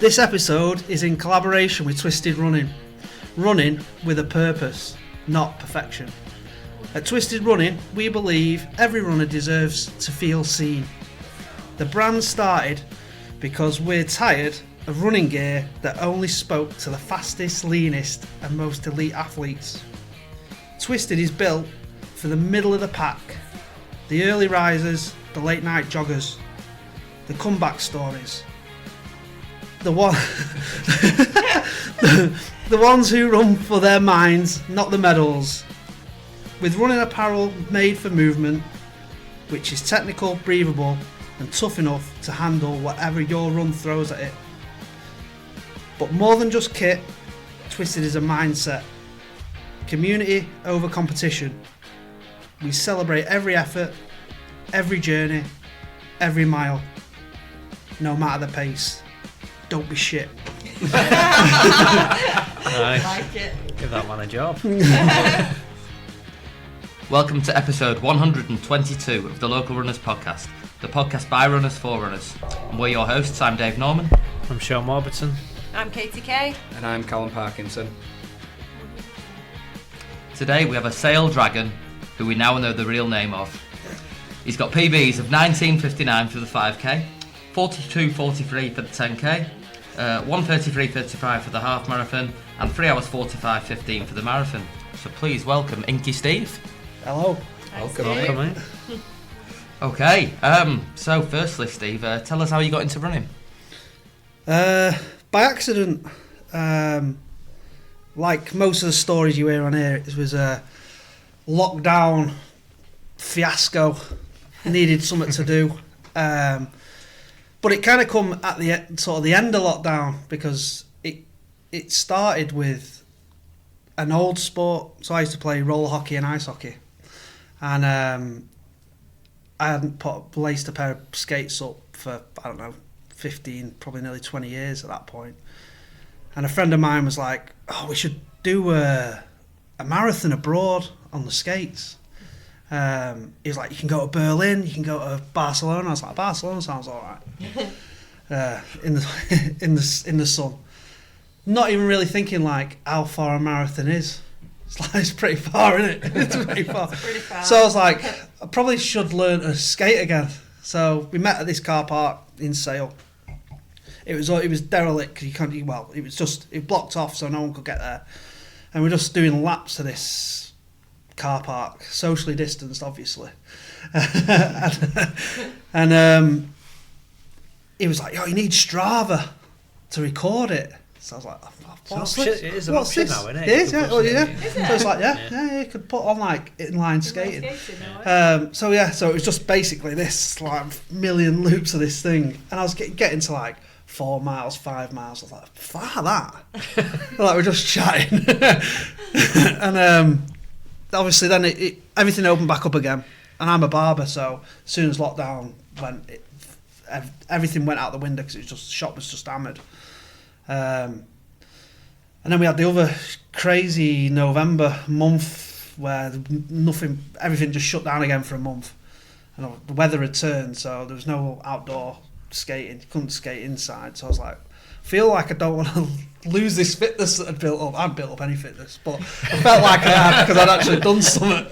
This episode is in collaboration with Twisted Running. Running with a purpose, not perfection. At Twisted Running, we believe every runner deserves to feel seen. The brand started because we're tired of running gear that only spoke to the fastest, leanest and most elite athletes. Twisted is built for the middle of the pack, the early risers, the late night joggers, the comeback stories, the ones who run for their minds, not the medals. With running apparel made for movement, which is technical, breathable and tough enough to handle whatever your run throws at it. But more than just kit, Twisted is a mindset. Community over competition. We celebrate every effort, every journey, every mile, no matter the pace. Don't be shit. Nice. Like it. Give that man a job. Welcome to episode 122 of the Local Runners Podcast, the podcast by runners for runners. And we're your hosts. I'm Dave Norman. I'm Sean Warburton. I'm Katie Kay. And I'm Callum Parkinson. Today we have a Sail Dragon, who we now know the real name of. He's got PBs of 19:59 for the 5k, 42:43 for the 10k, 1:33:35 for the half marathon, and 3 hours 45:15 for the marathon. So please welcome Inky Steve. Hello. Welcome, mate. Okay, so firstly, Steve, tell us how you got into running. By accident. Like most of the stories you hear on here, it was a lockdown fiasco. Needed something to do. But it kind of come at the end of lockdown, because it started with an old sport. So I used to play roller hockey and ice hockey, and I hadn't laced a pair of skates up for, I don't know, 15, probably nearly 20 years at that point. And a friend of mine was like, "Oh, we should do a marathon abroad on the skates." He was like, "You can go to Berlin, you can go to Barcelona." I was like, "Barcelona sounds all right." In the sun, not even really thinking like how far a marathon is. It's pretty far, isn't it? It's pretty far. Pretty far. So I was like, I probably should learn to skate again. So we met at this car park in Sale. It was derelict. You can't. Well, it blocked off, so no one could get there. And we're just doing laps of this car park, socially distanced, obviously. and he was like, "Yo, you need Strava to record it." So I was like, It is an option now, isn't it? It is, yeah. Oh, yeah. Is So it? it's like, yeah, you could put on like inline skating. So it was just basically this like million loops of this thing, and I was getting to like 4 miles, 5 miles. I was like, far that. Like we're just chatting, and obviously then everything opened back up again, and I'm a barber, so as soon as lockdown went, everything went out the window because the shop was just hammered. And then we had the other crazy November month where everything just shut down again for a month, and the weather had turned, so there was no outdoor skating. You couldn't skate inside. So I was like, feel like I don't want to lose this fitness that I'd built up. I hadn't built up any fitness, but I felt like I had, because I'd actually done something.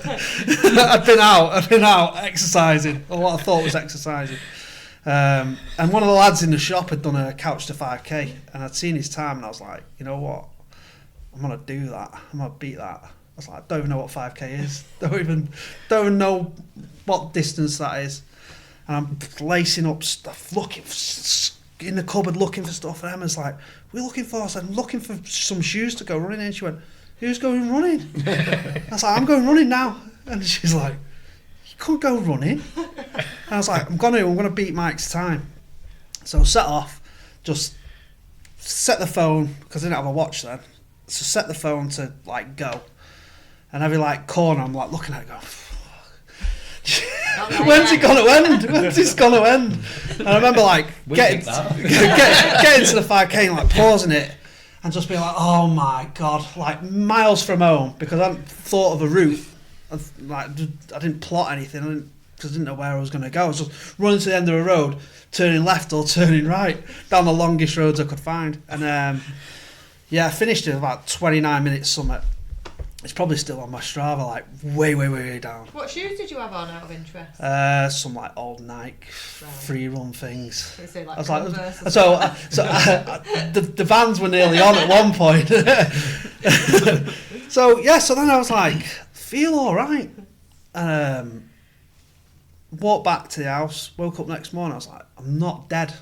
I'd been out exercising, or what I thought was exercising. And one of the lads in the shop had done a couch to 5k, and I'd seen his time, and I was like, you know what, I'm gonna do that. I'm gonna beat that. I was like, I don't even know what 5k is. Don't even know what distance that is. And I'm lacing up stuff, looking in the cupboard, looking for stuff. And Emma's like, "We're looking for." I said, "I'm looking for some shoes to go running in." And she went, "Who's going running?" I was like, "I'm going running now." And she's like, "You can't go running." And I was like, I'm gonna beat Mike's time. So set off, just set the phone, because I didn't have a watch then. So set the phone to like go, and every like corner I'm like looking at it going, when's it gonna end? When's this gonna end? And I remember like getting to the 5k and like pausing it and just being like, oh my god, like miles from home, because I hadn't thought of a route. I didn't plot anything. because I didn't know where I was going to go. I was just running to the end of the road, turning left or turning right down the longest roads I could find. And I finished in about 29 minutes summit. It's probably still on my Strava, like way down. What shoes did you have on out of interest? Some like old Nike free run things. Say, like, I was like, the Vans were nearly on at one point. So then I was like, feel all right. Walked back to the house, woke up next morning, I was like, I'm not dead.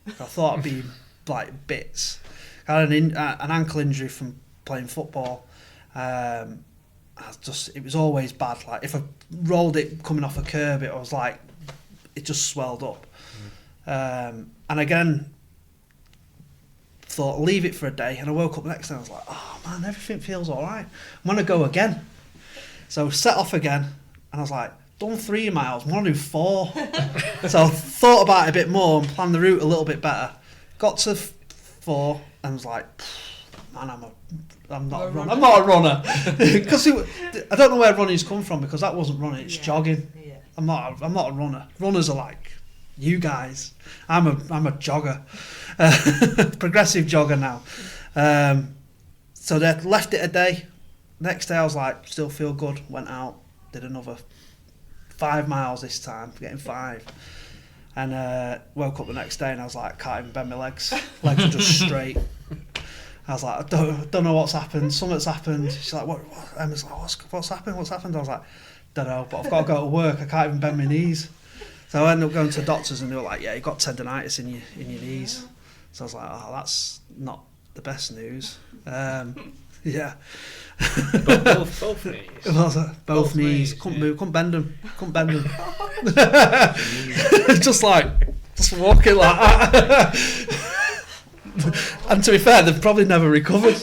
I thought I'd be like bits. I had an ankle injury from playing football. It was always bad. Like if I rolled it coming off a curb, it was like it just swelled up. And again, thought leave it for a day, and I woke up the next day. I was like, oh man, everything feels all right. I'm gonna go again. So set off again, and I was like, done 3 miles. I'm gonna do 4. So I thought about it a bit more and planned the route a little bit better. Got to 4 and was like, man, I'm not a runner. Because I don't know where running's come from, because that wasn't running, it's jogging. Yeah. I'm not a runner. Runners are like you guys. I'm a jogger. Progressive jogger now. So they left it a day. Next day I was like, still feel good. Went out, did another 5 miles this time, getting 5. And woke up the next day and I was like, can't even bend my legs. Legs are just straight. I was like, I don't know what's happened. Something's happened. She's like, what? Emma's like, what's happened? What's happened? I was like, don't know, but I've got to go to work. I can't even bend my knees. So I ended up going to the doctors and they were like, yeah, you've got tendonitis in your knees. So I was like, oh, that's not the best news. Yeah. both knees. Both knees. Couldn't move. Couldn't bend them. just walking like that. And to be fair, they've probably never recovered.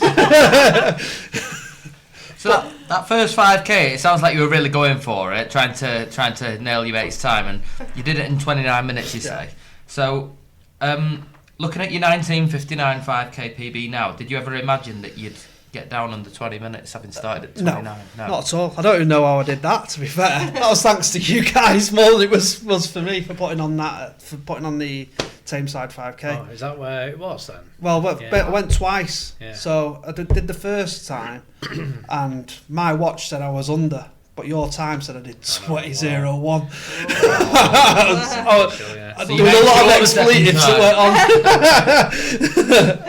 So that first 5k, it sounds like you were really going for it, trying to nail your mate's time, and you did it in 29 minutes, you say. So, looking at your 19:59 5k PB now, did you ever imagine that you'd get down under 20 minutes having started at 29? No, not at all. I don't even know how I did that, to be fair. That was thanks to you guys more than it was for me, for putting on the Tameside 5k. Oh, is that where it was then? Well, I went twice. Yeah. So I did the first time, and my watch said I was under, but your time said I did 20:01. There was a lot of expletives that went on.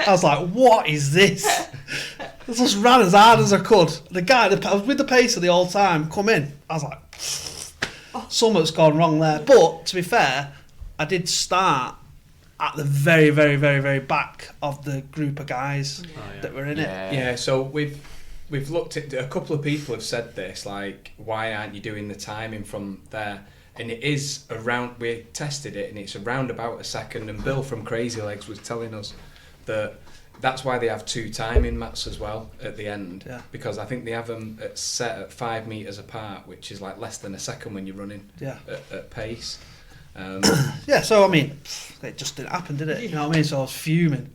I was like, what is this? I just ran as hard as I could. The guy, I was with the pace of the whole time, come in. I was like, something's gone wrong there. But to be fair, I did start at the very, very, very, very back of the group of guys that were in it. Yeah, so we've looked at, a couple of people have said this, like, why aren't you doing the timing from there? And it is around, we tested it, and it's around about a second. And Bill from Crazy Legs was telling us that that's why they have 2 timing mats as well at the end, because I think they have them set at 5 metres apart, which is like less than a second when you're running at pace. So I mean, it just didn't happen, did it? You know what I mean? So I was fuming.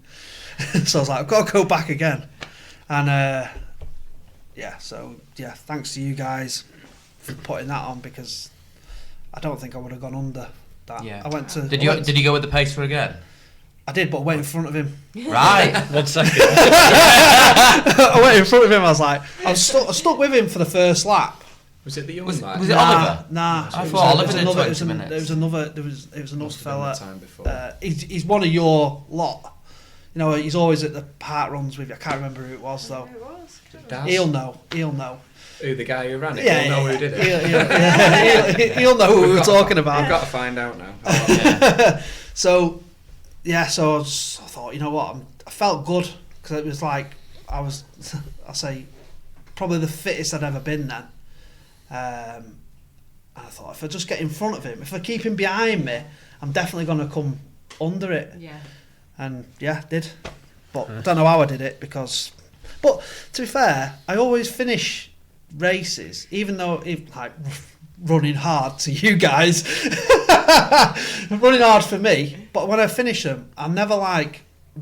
So I was like, I've got to go back again. And thanks to you guys for putting that on, because I don't think I would have gone under that. Yeah. I went to. Did you go with the pacer again? I did, but I went in front of him. Right. 1 second. I went in front of him. I was like, I stuck with him for the first lap. Was it the young was lad? it Oliver? Nah. I thought Oliver did 20 minutes. There was another fella. Time before. He's one of your lot. You know, he's always at the park runs with you. I can't remember who it was though. He'll know. Who, the guy who ran it? Yeah, He'll know who did it. He'll know who we were talking about. I've got to find out now. So I thought, you know what, I felt good, because it was like I say, probably the fittest I'd ever been then. And I thought, if I just get in front of him, if I keep him behind me, I'm definitely going to come under it. Yeah. And did. But I don't know how I did it, but to be fair, I always finish races, even though running hard to you guys, running hard for me, but when I finish them, I never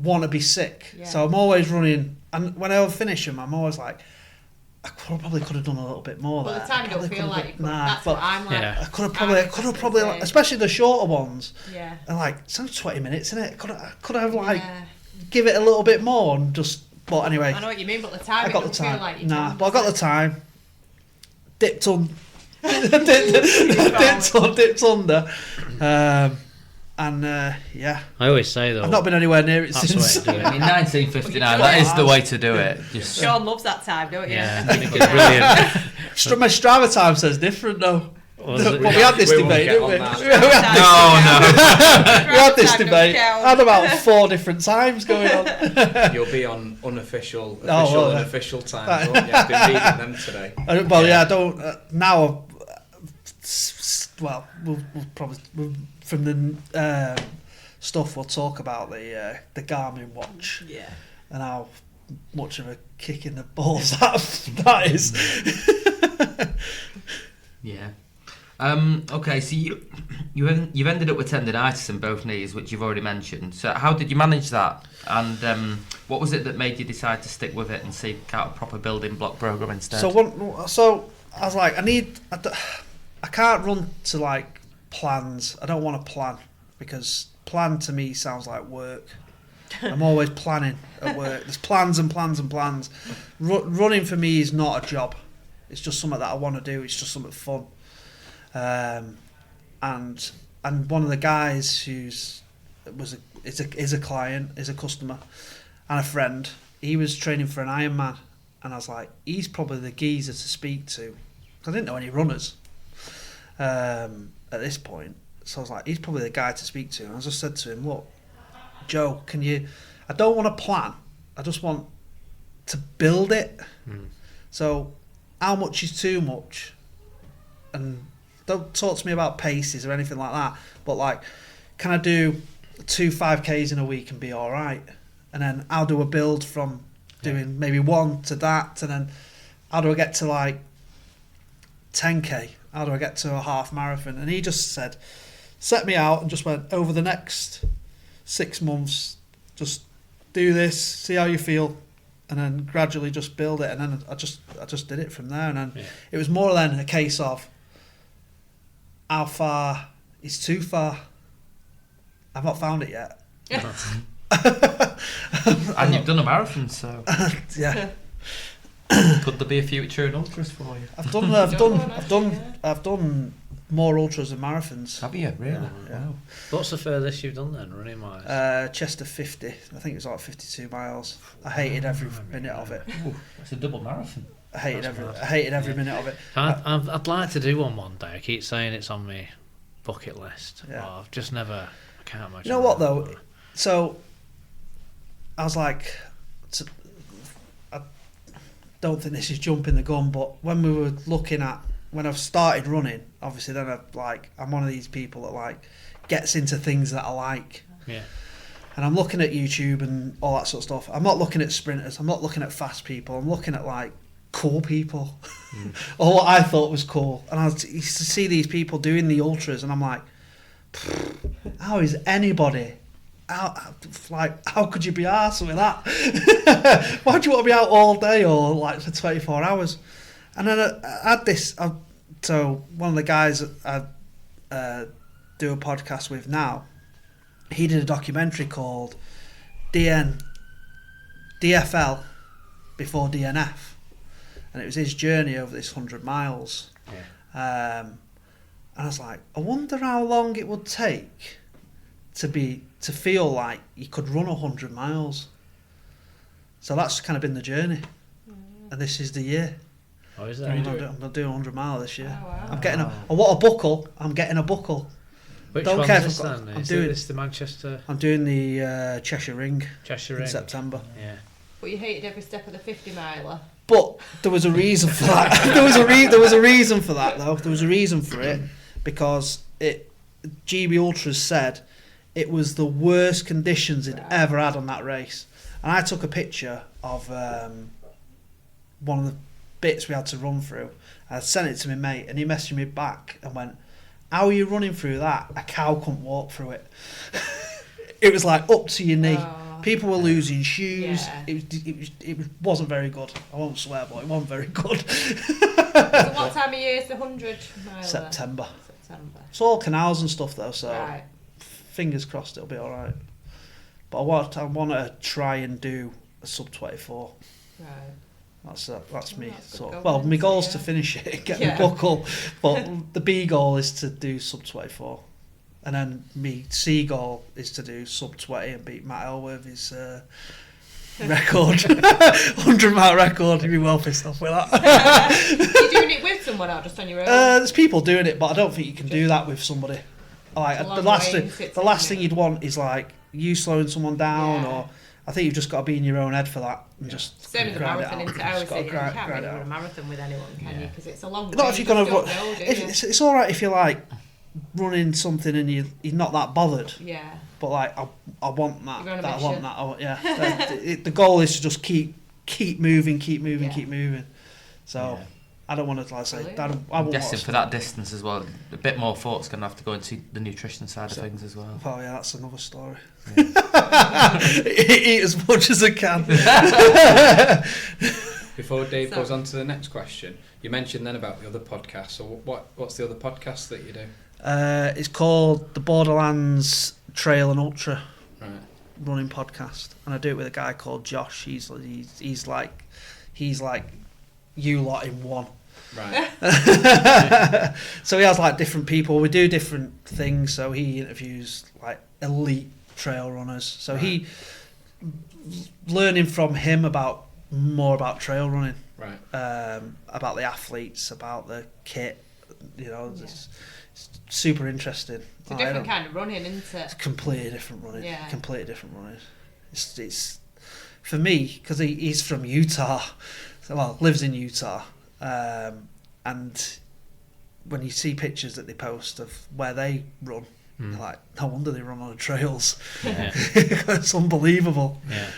want to be sick. So I'm always running, and when I finish them, I'm always like, I probably could have done a little bit more. Well, there. the time don't feel like you could. That's but what I'm like. Yeah. I could have probably, especially the shorter ones. Yeah. And like, it's only 20 minutes, isn't it? I could have like Yeah. give it a little bit more and just. But anyway, I know what you mean, but the time I got the don't feel time. like you Nah, can. but I got the time. Dipped under. Yeah. I always say though. I've not been anywhere near it That's since. the way to do In it. 1959, that is the way to do it. Just Sean loves that time, don't you? Yeah, I think it's brilliant. My Strava time says different though. Was Well, it? we had this We won't debate, get didn't on we? that. We had this Time don't debate. count. I had about 4 different times going on. You'll be on unofficial, official, well, and official times, won't you? I've been reading them today. I don't. Now, we'll probably from the stuff we'll talk about the Garmin watch Yeah. and how much of a kick in the balls that is. yeah. Okay, so you've ended up with tendinitis in both knees, which you've already mentioned. So how did you manage that? And what was it that made you decide to stick with it and seek out a proper building block program instead? So I was like, I can't run to like plans. I don't want to plan because plan to me sounds like work. I'm always planning at work. There's plans and plans and plans. Running for me is not a job. It's just something that I want to do. It's just something fun. And one of the guys is a client, is a customer, and a friend. He was training for an Ironman, and I was like, he's probably the geezer to speak to. I didn't know any runners at this point, so I was like, he's probably the guy to speak to. And I just said to him, look, Joe, I don't want to plan. I just want to build it. So how much is too much? And don't talk to me about paces or anything like that. But like, can I do 2 5Ks in a week and be all right? And then I'll do a build from doing maybe 1 to that. And then how do I get to like 10K? How do I get to a half marathon? And he just said, set me out and just went over the next 6 months, just do this, see how you feel, and then gradually just build it. And then I just did it from there. And then it was more than a case of how far is too far. I've not found it yet. And you've done a marathon, so Yeah. could there be a future in ultras for you? I've done more ultras and marathons. Have you really? Yeah. Wow. What's the furthest you've done then, running wise? Chester 50. I think it was like 52 miles. I hated every minute of it. Ooh, it's a double marathon. I hated every minute of it. I'd like to do one day. I keep saying it's on my bucket list. Yeah. But I've just never. I can't imagine. You know what though? So I was like, I don't think this is jumping the gun, but when we were looking at when I've started running, obviously then I'm one of these people that like gets into things that I like. Yeah. And I'm looking at YouTube and all that sort of stuff. I'm not looking at sprinters. I'm not looking at fast people. I'm looking at like cool people, or what I thought was cool. And I used to see these people doing the ultras, and I'm like, how is anybody? How could you be arsed with that? Why do you want to be out all day or like for 24 hours? And then I had this. So one of the guys I do a podcast with now, he did a documentary called DFL before DNF, and it was his journey over this 100 miles. Yeah. And I was like, I wonder how long it would take to feel like you could run 100 miles. So that's kind of been the journey, and this is the year. Oh, is I'm that? not doing 100 mile this year. Oh, wow. I'm getting I want a buckle. I'm getting a buckle. Which Don't one's care if this I've got- then? I'm Is doing- this the Manchester I'm doing the Cheshire Ring Cheshire in Ring? September. Yeah. But you hated every step of the 50 miler. But there was a reason for that. there was a reason for that though. There was a reason for it because GB Ultras said it was the worst conditions it ever had on that race. And I took a picture of one of the bits we had to run through. I sent it to my mate, and he messaged me back and went, "How are you running through that? A cow couldn't walk through it." It was like up to your knee. Oh. People were losing shoes. Yeah. It wasn't very good. I won't swear, but it wasn't very good. So what time of year is the 100 miler? September. September. It's all canals and stuff though, so Right. fingers crossed it'll be all right. But I want to try and do a sub 24. Right. That's Well, me. that's good So going, well, my isn't goal's it? to finish it, get Yeah. the buckle, but the B goal is to do sub 24, and then me C goal is to do sub 20 and beat Matt Elworthy's record, 100-mile record. He'd be well pissed off with that. Are you doing it with someone or just on your own? There's people doing it, but I don't think you can do that with somebody. Like It's a the long last way, thing, isn't it, the last isn't thing it? you'd want is like you slowing someone down, Yeah. or I think you've just got to be in your own head for that and just Same as a grind it marathon, out. isn't it? I Just always gotta say you grind can't it really run a out. marathon with anyone, can you? Because it's a long Not way. if you're you gonna just run. don't know, do If you? it's all right if you're like running something and you're not that bothered. Yeah. But like I want that. You're on a I want mission. that. Yeah. The goal is to just keep moving, Yeah. keep moving. So Yeah. I don't want to like say. Brilliant. I I'm won't guessing watch for that distance as well, a bit more thought's going to have to go into the nutrition side of things as well. Oh yeah, that's another story. Yeah. Eat as much as I can. Before Dave So- goes on to the next question, you mentioned then about the other podcast. So what's the other podcast that you do? It's called the Borderlands Trail and Ultra Right. running podcast, and I do it with a guy called Josh. He's like you lot in one. Right. So he has like different people. We do different things. So he interviews like elite trail runners. So he learning from him about more about trail running, Right. about the athletes, about the kit. You know, Yeah. it's super interesting. It's a different kind of running, isn't it? It's completely different running. Yeah. Completely different running. It's for me because he's from Utah. Well, lives in Utah, and when you see pictures that they post of where they run, you're like, no wonder they run on the trails. Yeah. It's unbelievable. Yeah.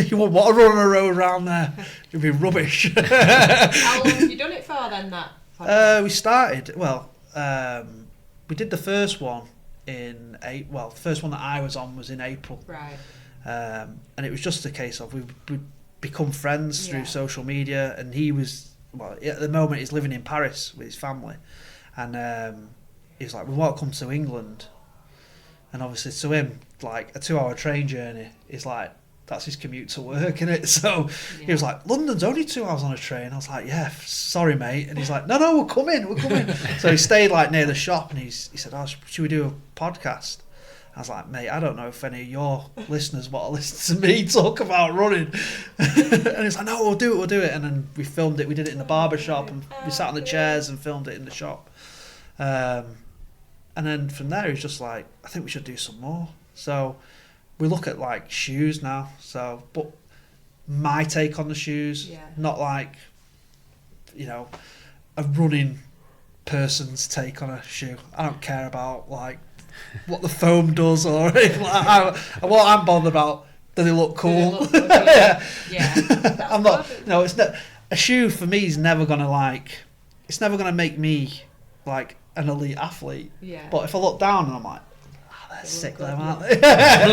You won't want to run a road around there. It'd be rubbish. How long have you done it for then? That podcast? We started. Well, we did the first one in the first one that I was on was in April. Right. And it was just a case of we become friends through Yeah. social media, and he was at the moment he's living in Paris with his family, and he was like, we want to come to England, and obviously to him like a 2-hour train journey is like that's his commute to work, isn't it? So he was like, London's only 2 hours on a train. I was like, yeah, sorry mate. And he's like, no, we're coming. So he stayed like near the shop, and he said, oh, should we do a podcast? I was like, mate, I don't know if any of your listeners want to listen to me talk about running. And he's like, no, we'll do it. And then we filmed it. We did it in the barber shop, and we sat on the chairs and filmed it in the shop. And then from there, he was just like, I think we should do some more. So we look at like shoes now. So, but my take on the shoes, Yeah. not like, you know, a running person's take on a shoe. I don't care about like what the foam does or anything like that. What I'm bothered about, do they look cool? Do they look good? Yeah. Yeah. That's I'm not. good. No, it's not. A shoe for me is never gonna like. It's never gonna make me like an elite athlete. Yeah. But if I look down and I'm like, they're They sick, look them, good, aren't yeah.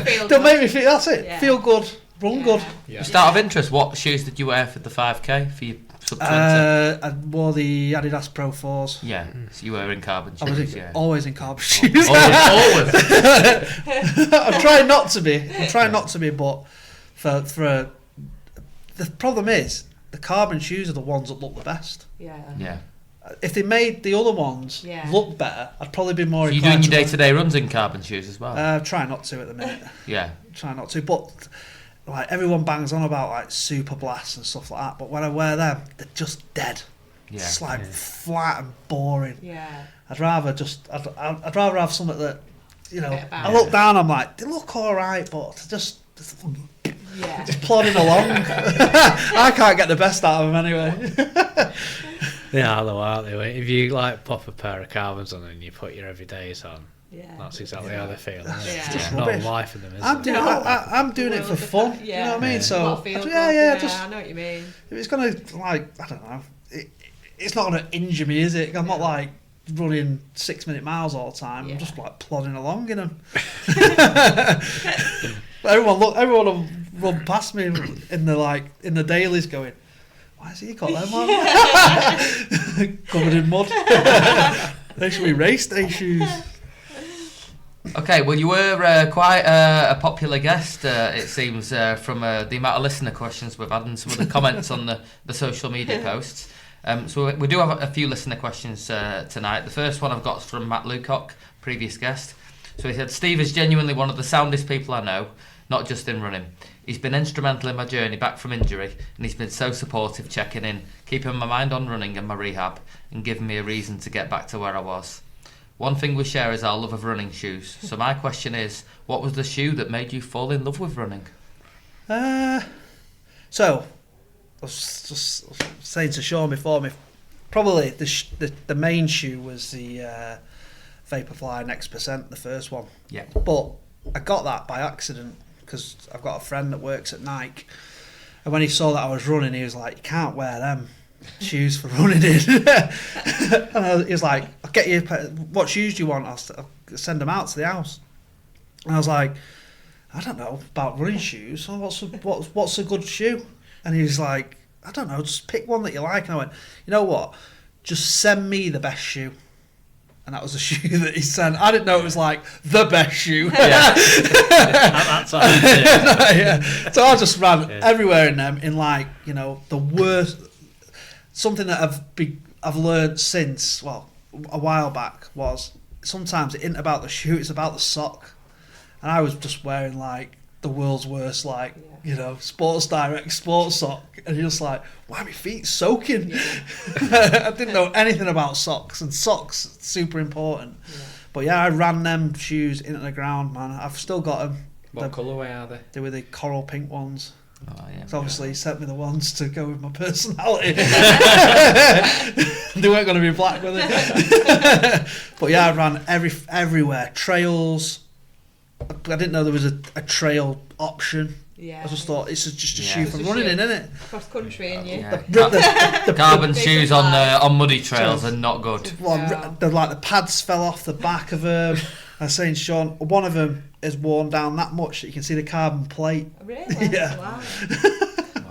they? Feel They'll good. make me feel. That's it. Yeah. Feel good. Run good. Yeah. Just out of interest, what shoes did you wear for the 5k for your sub 20? I wore the Adidas Pro 4s. Yeah, so you were in carbon I was shoes, yeah. always in carbon shoes. Always. I'm trying not to be. But for the problem is the carbon shoes are the ones that look the best. Yeah. Yeah. If they made the other ones Yeah. look better, I'd probably be more. So you're doing inclined your to wear- day-to-day runs in carbon shoes as well? Try not to at the minute. Yeah. Try not to. But like everyone bangs on about like Super Blasts and stuff like that. But when I wear them, they're just dead. Yeah. It's like flat and boring. Yeah. I'd rather have something that, you know, Bit of I look down, I'm like, they look all right, but just Yeah. plodding along. I can't get the best out of them anyway. Yeah, though, aren't they? If you like pop a pair of carbons on and you put your everydays on, Yeah. that's exactly how they feel. Isn't it? Yeah. There's Rubbish. not a life in them, is I'm there? doing I'm doing it for fun. Yeah. Do you know what I mean? Yeah. So What, feel good? just I know what you mean. if it's gonna like I don't know, it's not gonna injure me, is it? I'm not like running 6-minute miles all the time. Yeah. I'm just like plodding along in them. Everyone will run past me in the dailies going, why has he got them on? Covered in mud. They should be race day shoes. Okay, well, you were quite a popular guest, it seems, from the amount of listener questions we've had and some of the comments on the social media posts. So we do have a few listener questions tonight. The first one I've got is from Matt Lucock, previous guest. So he said, Steve is genuinely one of the soundest people I know, not just in running. He's been instrumental in my journey back from injury, and he's been so supportive, checking in, keeping my mind on running and my rehab, and giving me a reason to get back to where I was. One thing we share is our love of running shoes. So my question is, what was the shoe that made you fall in love with running? So, I was just saying to Sean before me, probably the main shoe was the Vaporfly Next Percent, the first one. Yeah. But I got that by accident because I've got a friend that works at Nike, and when he saw that I was running, he was like, "You can't wear them shoes for running in." And he was like, "I'll get you. What shoes do you want? I'll send them out to the house." And I was like, "I don't know about running shoes. What's a good shoe?" And he was like, "I don't know. Just pick one that you like." And I went, "You know what? Just send me the best shoe." And that was the shoe that he sent. I didn't know it was like the best shoe. Yeah. That's all. Yeah. So I just ran everywhere in them in the worst. Something that I've learned since, a while back, was sometimes it isn't about the shoe, it's about the sock. And I was just wearing the world's worst Sports Direct sports sock, and you're just like, why are my feet soaking? Yeah. I didn't know anything about socks, and socks super important. Yeah. But yeah, I ran them shoes into the ground, man. I've still got them. What colourway are they? They were the coral pink ones. Oh, yeah. So obviously he sent me the ones to go with my personality. They weren't going to be black, were they? But yeah, I ran everywhere. Trails. I didn't know there was a trail option. Yeah. I just thought it's just a shoe for running in, isn't it? Cross country, and you. The Carbon shoes on muddy trails are not good. Well, the pads fell off the back of them. I was saying, Sean, one of them is worn down that much that you can see the carbon plate. Really? Yeah. Wow.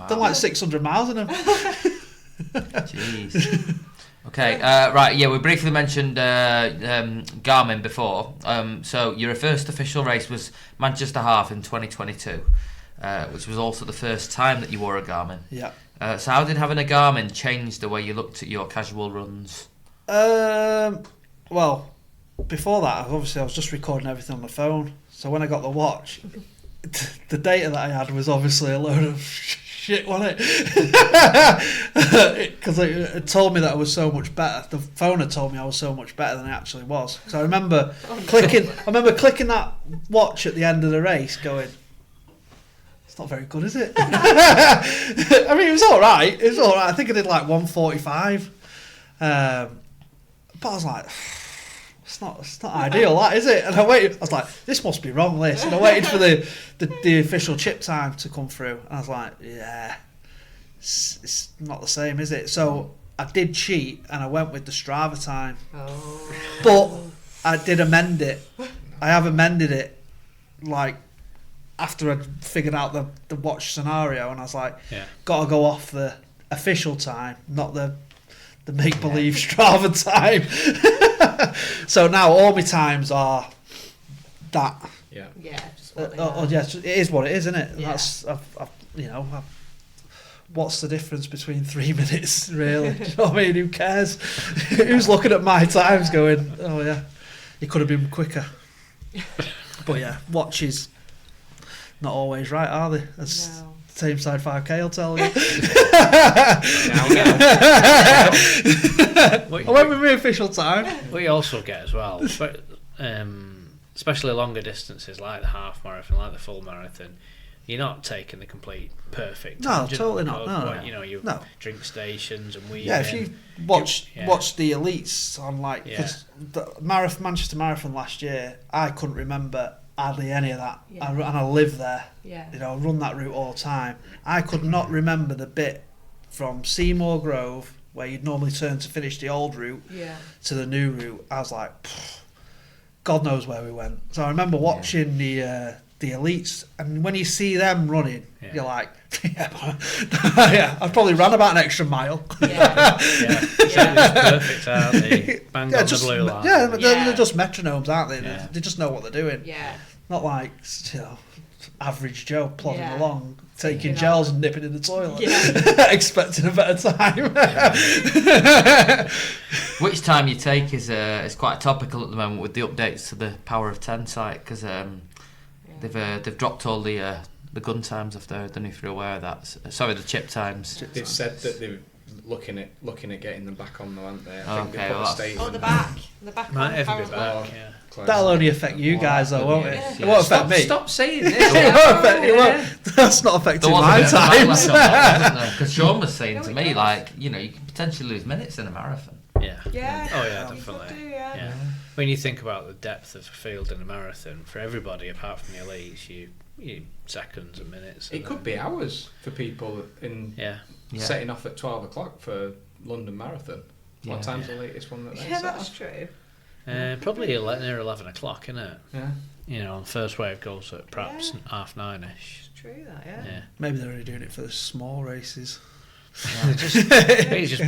Done 600 miles in them. Jeez. Okay, right, yeah, we briefly mentioned Garmin before. So your first official race was Manchester Half in 2022, which was also the first time that you wore a Garmin. Yeah. So how did having a Garmin change the way you looked at your casual runs? Well, before that, obviously I was just recording everything on my phone. So when I got the watch, the data that I had was obviously a load of shit, wasn't it? Because it told me that I was so much better. The phone had told me I was so much better than I actually was. So I remember clicking that watch at the end of the race, going, "It's not very good, is it?" I mean, it was all right. It was all right. I think I did 1:45, but I was like, It's not ideal, that, is it? And I waited. I was like, this must be wrong, this. And I waited for the official chip time to come through. And I was like, yeah, it's not the same, is it? So I did cheat, and I went with the Strava time. Oh. But I did amend it. I have amended it, after I'd figured out the watch scenario, and I was like, got to go off the official time, not the make-believe Strava time. So now all my times are that. Yeah. Just what they are. Yes, it is what it is, isn't it? Yeah. That's what's the difference between 3 minutes, really? Do you know what I mean? Who cares? Who's looking at my times going, oh yeah, you could have been quicker. But yeah, watches not always right, are they? As Tameside 5K will tell you. I went with my official time. What you also get as well, but especially longer distances like the half marathon, like the full marathon, you're not taking the complete perfect. No, totally not. No. You know, you drink stations and we. Yeah, if you watch the elites on because the Manchester Marathon last year, I couldn't remember hardly any of that, and I live there. Yeah. You know, I run that route all the time. I could not remember the bit from Seymour Grove where you'd normally turn to finish the old route to the new route. I was like, God knows where we went. So I remember watching the the elites, and when you see them running, Yeah. you're like, yeah, I've probably run about an extra mile. Yeah. Yeah, it's perfect, aren't they? Bang on the blue line. Yeah, they're Yeah. just metronomes, aren't they? Yeah. They just know what they're doing. Yeah. Not like, you know, average Joe plodding Yeah. along, taking You know. gels and nipping in the toilet, Yeah. expecting a better time. Which time you take is quite topical at the moment with the updates to the Power of 10 site, because they've dropped all the gun times off there. I don't know if you're aware of that. Sorry, the chip times. They've said that they're looking at getting them back on, though, aren't they? I think Okay, they put well, a that's- statement. The back Might on ever Power be as well. back, yeah. That'll only affect you guys, though, won't it? Yeah. It won't affect me. Stop saying It this. won't affect, it won't, that's not affecting my times. Because Sean was saying to me, like, you know, you could potentially lose minutes in a marathon. Yeah. Yeah. Oh yeah, You could definitely. do, yeah. Yeah. When you think about the depth of a field in a marathon, for everybody apart from the elites, you seconds and minutes. It could be hours for people in Yeah. setting off at 12 o'clock for London Marathon. Yeah. What time's the latest one that they Yeah, set that's off? true. Probably near 11 o'clock, isn't it? Yeah. You know, the first wave goes at perhaps 9:30ish. It's true that, yeah. Yeah. Maybe they're only doing it for the small races. It's just,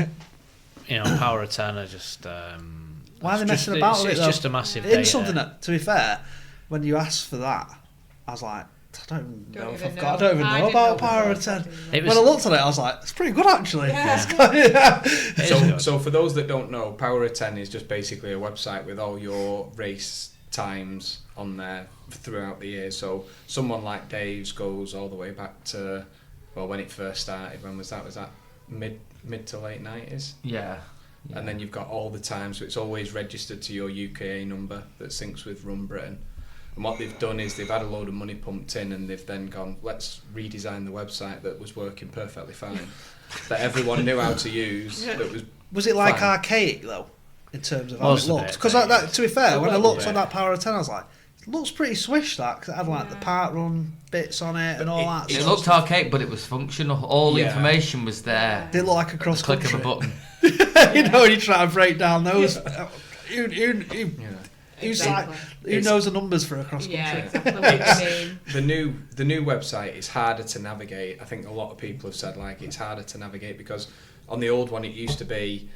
you know, Power of 10 are just. Why are they it's messing just- about it's, with it, It's though? just a massive. In data. something that, to be fair, when you asked for that, I was like, I don't know if I've got. I don't even know didn't about know Power before, of 10. so I didn't know. It When I was- looked at it, I was like, it's pretty good actually. Yeah. It's kind of- It is So, good. so for those that don't know, Power of 10 is just basically a website with all your race times on there throughout the year. So someone like Dave's goes all the way back to, well, when it first started. When was that? Was that mid to late 90s? Yeah. And then you've got all the times, so it's always registered to your UKA number that syncs with Run Britain. And what they've done is they've had a load of money pumped in, and they've then gone, let's redesign the website that was working perfectly fine, that everyone knew how to use. That Was it like Fine. archaic though, in terms of how Was it a looked? bit, Because yeah. to be fair, when I little looked bit. on that Power of 10, I was like, it looks pretty swish that, because it had like the Yeah. park run bits on it and all that. It stuff. looked archaic, but it was functional. All the Yeah. information was there. Did it look like a At the cross click country? of a button. You know, when you try to break down those. Who Exactly. knows the numbers for a cross country? Yeah, exactly what you mean. the new website is harder to navigate. I think a lot of people have said like it's harder to navigate because on the old one it used to be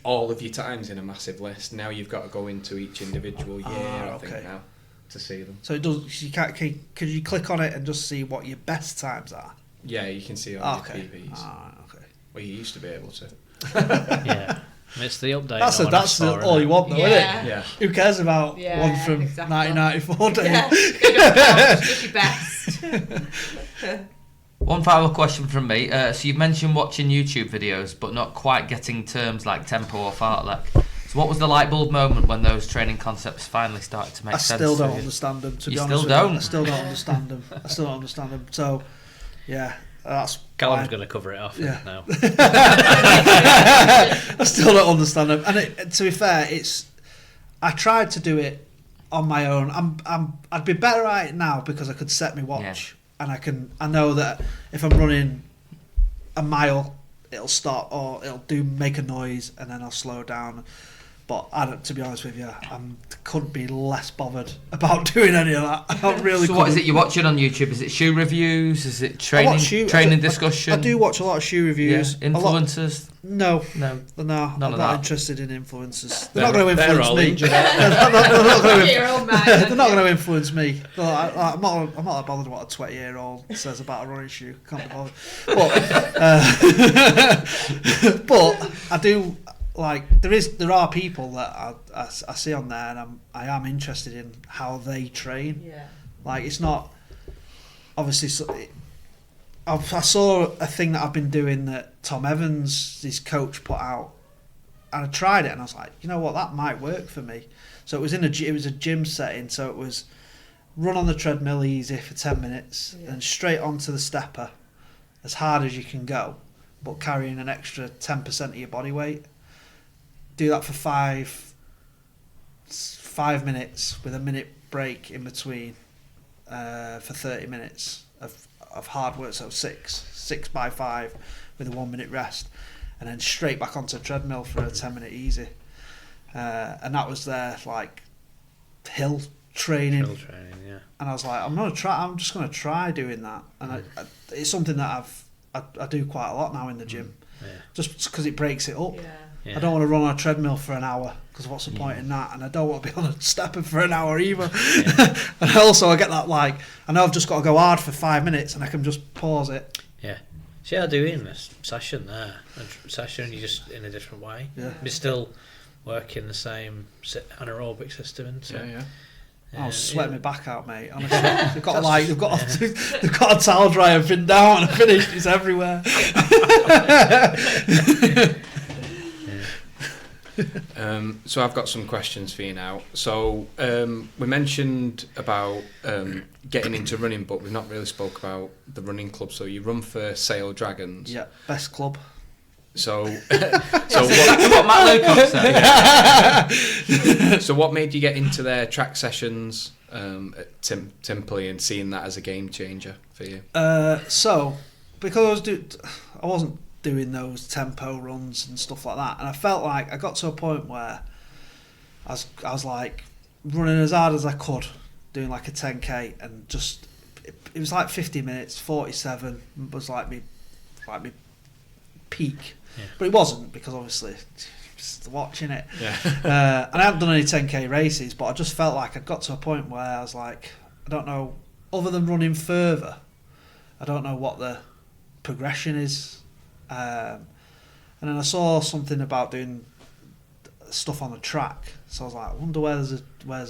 all of your times in a massive list. Now you've got to go into each individual year. I okay. think now to see them. So it does. You can't. Could you click on it and just see what your best times are? Yeah, you can see all Okay. your PBs. Okay. Well, you used to be able to. Yeah. It's the update. That's no one that's asked for, all innit? you want, though, Yeah. isn't it? Yeah. Who cares about Yeah, one from exactly. 1994? Do you? Yeah, it don't count, it's just your best. One final question from me. So you've mentioned watching YouTube videos, but not quite getting terms like tempo or fartlek. So what was the light bulb moment when those training concepts finally started to make I sense? still to don't you? understand them. To be You honest, still with you. don't? I still don't understand them. I still don't understand them. So, yeah, that's. Callum's why- going to cover it off Yeah. now. I still don't understand them. And to be fair, I tried to do it on my own. I'd be better at it now because I could set my watch, and I know that if I'm running a mile, it'll stop or it'll make a noise, and then I'll slow down. But to be honest with you, I couldn't be less bothered about doing any of that. I really. So what is couldn't. it you're watching on YouTube? Is it shoe reviews? Is it I watch training I discussion? do watch a lot of shoe Yeah. reviews. Influencers? No, No. I'm None not of that. interested in influencers. They're not going to influence all me. injured. They're not going to Your own mind, they're aren't not you? going to influence me. No, I'm not that bothered what a 20-year-old says about a running shoe. Can't be bothered. But I do like there are people that I see on there, and I am interested in how they train. Yeah. Like it's not obviously. I saw a thing that I've been doing that Tom Evans, his coach, put out, and I tried it, and I was like, you know what, that might work for me. So it was it was a gym setting, so it was run on the treadmill easy for 10 minutes, and straight onto the stepper, as hard as you can go, but carrying an extra 10% of your body weight. Do that for 5 minutes with a minute break in between, for 30 minutes of hard work, so 6 by 5 with a 1 minute rest, and then straight back onto a treadmill for a 10-minute easy, and that was their like hill training. Trail training, yeah. And I was like, I'm just gonna try doing that, and it's something that I do quite a lot now in the gym, just because it breaks it up. Yeah. I don't want to run on a treadmill for an hour because what's the point in that? And I don't want to be on a stepper for an hour either. And also I get that I know I've just got to go hard for 5 minutes and I can just pause it. Yeah. See, I do in this session there. A session, you're just in a different way. Yeah. You're still working the same anaerobic system, isn't it? Yeah. I was sweating my back out, mate. Honestly, they've got a towel dryer pinned down and finished. It's everywhere. So I've got some questions for you now. So we mentioned about getting into running, but we've not really spoke about the running club. So you run for Sale Dragons. Yeah, best club. So What Matt Lowcock said. So what made you get into their track sessions at Timperley and seeing that as a game changer for you? So because I wasn't doing those tempo runs and stuff like that, and I felt like I got to a point where I was like running as hard as I could, doing like a 10k, and just it was like 50 minutes. 47 was like me peak, but it wasn't, because obviously just watching it. And I hadn't done any 10k races, but I just felt like I got to a point where I was like, I don't know, other than running further, I don't know what the progression is. And then I saw something about doing stuff on the track, so I was like, I wonder where's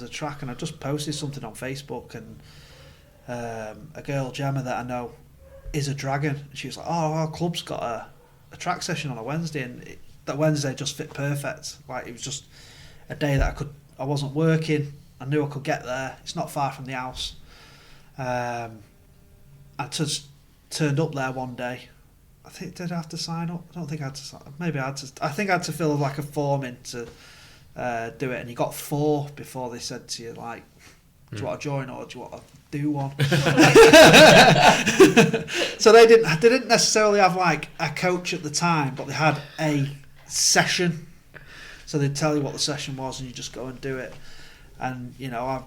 a track, and I just posted something on Facebook, and a girl, Gemma, that I know is a dragon, and she was like, oh, our club's got a track session on a Wednesday, and that Wednesday just fit perfect. Like, it was just a day that I wasn't working, I knew I could get there, it's not far from the house. I just turned up there one day. I think, did I have to sign up? I don't think I had to sign up. Maybe I had to. I think I had to fill like a form in to do it, and you got 4 before they said to you, like, do you want to join or do you want to do one? So they didn't necessarily have like a coach at the time, but they had a session. So they'd tell you what the session was, and you just go and do it. And I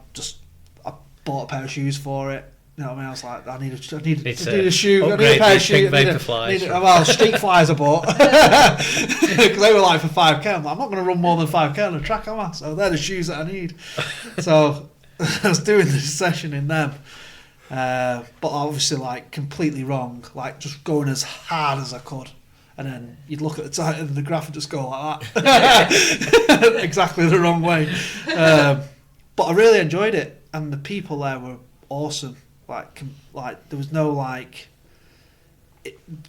bought a pair of shoes for it. You know what I mean? I was like, I need a shoe. I need a pair of shoes. Well, street flies I bought. Because they were like for 5k. I'm like, I'm not going to run more than 5k on a track, am I? So they're the shoes that I need. So I was doing this session in them. But obviously, like, completely wrong. Like, just going as hard as I could. And then you'd look at the time and the graph would just go like that. Exactly the wrong way. But I really enjoyed it. And the people there were awesome. Like there was no like.